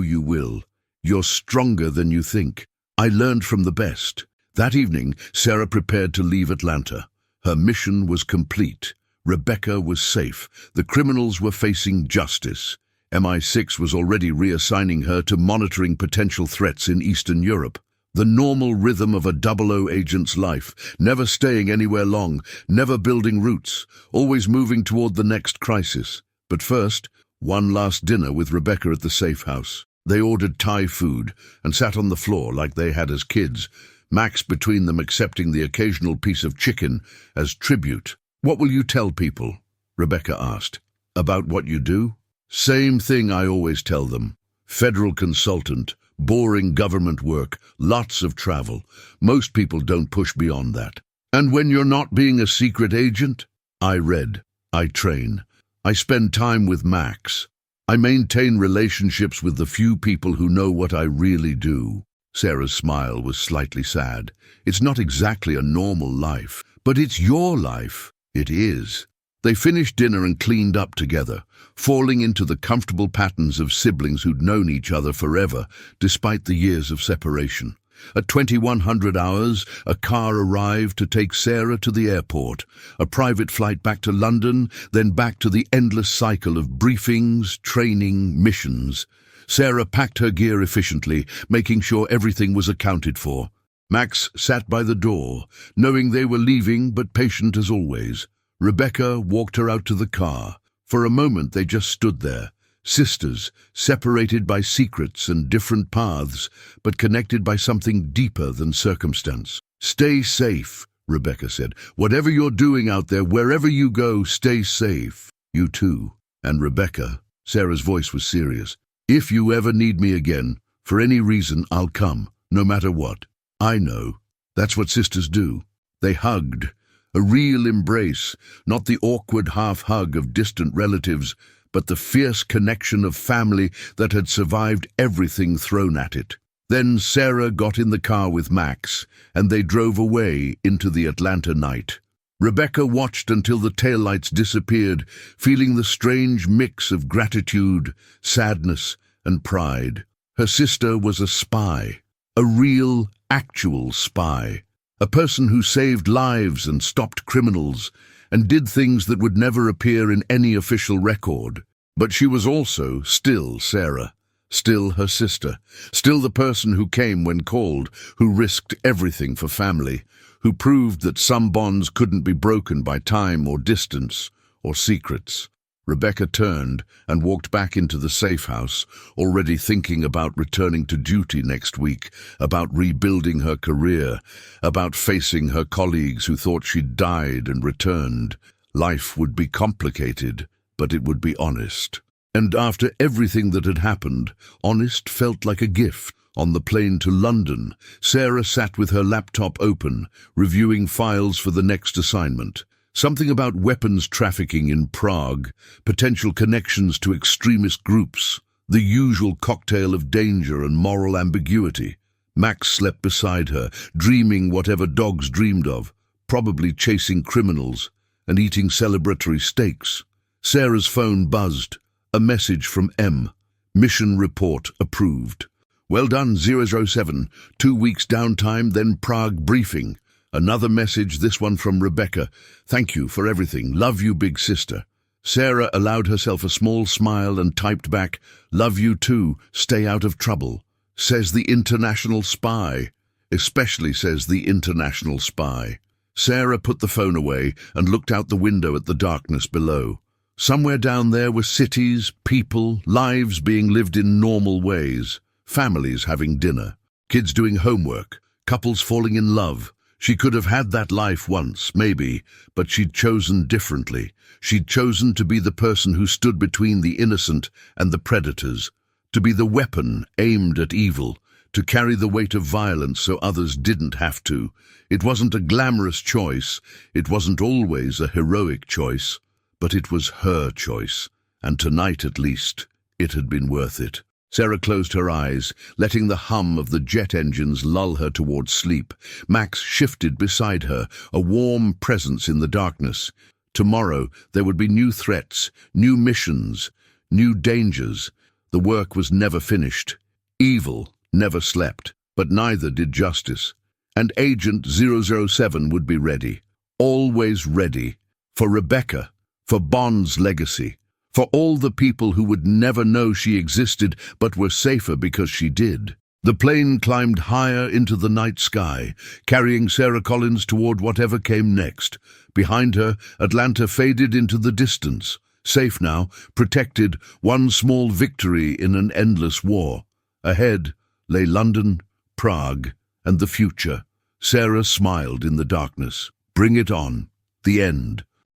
you will. You're stronger than you think. I learned from the best. That evening, Sarah prepared to leave Atlanta. Her mission was complete. Rebecca was safe. The criminals were facing justice. MI6 was already reassigning her to monitoring potential threats in Eastern Europe. The normal rhythm of a 00 agent's life, never staying anywhere long, never building roots, always moving toward the next crisis. But first, one last dinner with Rebecca at the safe house. They ordered Thai food and sat on the floor like they had as kids, Max between them accepting the occasional piece of chicken as tribute. What will you tell people? Rebecca asked. About what you do? Same thing I always tell them. Federal consultant, boring government work, lots of travel. Most people don't push beyond that. And when you're not being a secret agent? I read. I train. I spend time with Max. I maintain relationships with the few people who know what I really do. Sarah's smile was slightly sad. It's not exactly a normal life, but it's your life. It is. They finished dinner and cleaned up together, falling into the comfortable patterns of siblings who'd known each other forever, despite the years of separation. At 2100 hours, a car arrived to take Sarah to the airport, a private flight back to London, then back to the endless cycle of briefings, training, missions. Sarah packed her gear efficiently, making sure everything was accounted for. Max sat by the door, knowing they were leaving but patient as always. Rebecca walked her out to the car. For a moment they just stood there. Sisters, separated by secrets and different paths, but connected by something deeper than circumstance. Stay safe, Rebecca said. Whatever you're doing out there, wherever you go, stay safe. You too. And Rebecca, Sarah's voice was serious. If you ever need me again, for any reason, I'll come, no matter what. I know. That's what sisters do. They hugged. A real embrace, not the awkward half-hug of distant relatives, but the fierce connection of family that had survived everything thrown at it. Then Sarah got in the car with Max, and they drove away into the Atlanta night. Rebecca watched until the taillights disappeared, feeling the strange mix of gratitude, sadness, and pride. Her sister was a spy, a real, actual spy, a person who saved lives and stopped criminals, and did things that would never appear in any official record. But she was also still Sarah, still her sister, still the person who came when called, who risked everything for family, who proved that some bonds couldn't be broken by time or distance or secrets. Rebecca turned and walked back into the safe house, already thinking about returning to duty next week, about rebuilding her career, about facing her colleagues who thought she'd died and returned. Life would be complicated, but it would be honest. And after everything that had happened, honest felt like a gift. On the plane to London, Sarah sat with her laptop open, reviewing files for the next assignment. Something about weapons trafficking in Prague, potential connections to extremist groups, the usual cocktail of danger and moral ambiguity. Max slept beside her, dreaming whatever dogs dreamed of, probably chasing criminals and eating celebratory steaks. Sarah's phone buzzed. A message from M. Mission report approved. Well done, 007. 2 weeks downtime, then Prague briefing. Another message, this one from Rebecca. Thank you for everything. Love you, big sister. Sarah allowed herself a small smile and typed back, "Love you too, stay out of trouble. Says the international spy." Especially says the international spy. Sarah put the phone away and looked out the window at the darkness below. Somewhere down there were cities, people, lives being lived in normal ways, families having dinner, kids doing homework, couples falling in love. She could have had that life once, maybe, but she'd chosen differently. She'd chosen to be the person who stood between the innocent and the predators, to be the weapon aimed at evil, to carry the weight of violence so others didn't have to. It wasn't a glamorous choice, it wasn't always a heroic choice, but it was her choice, and tonight at least, it had been worth it. Sarah closed her eyes, letting the hum of the jet engines lull her towards sleep. Max shifted beside her, a warm presence in the darkness. Tomorrow there would be new threats, new missions, new dangers. The work was never finished. Evil never slept, but neither did justice. And Agent 007 would be ready, always ready, for Rebecca, for Bond's legacy, for all the people who would never know she existed but were safer because she did. The plane climbed higher into the night sky, carrying Sarah Collins toward whatever came next. Behind her, Atlanta faded into the distance, safe now, protected, one small victory in an endless war. Ahead lay London, Prague, and the future. Sarah smiled in the darkness. Bring it on. The end.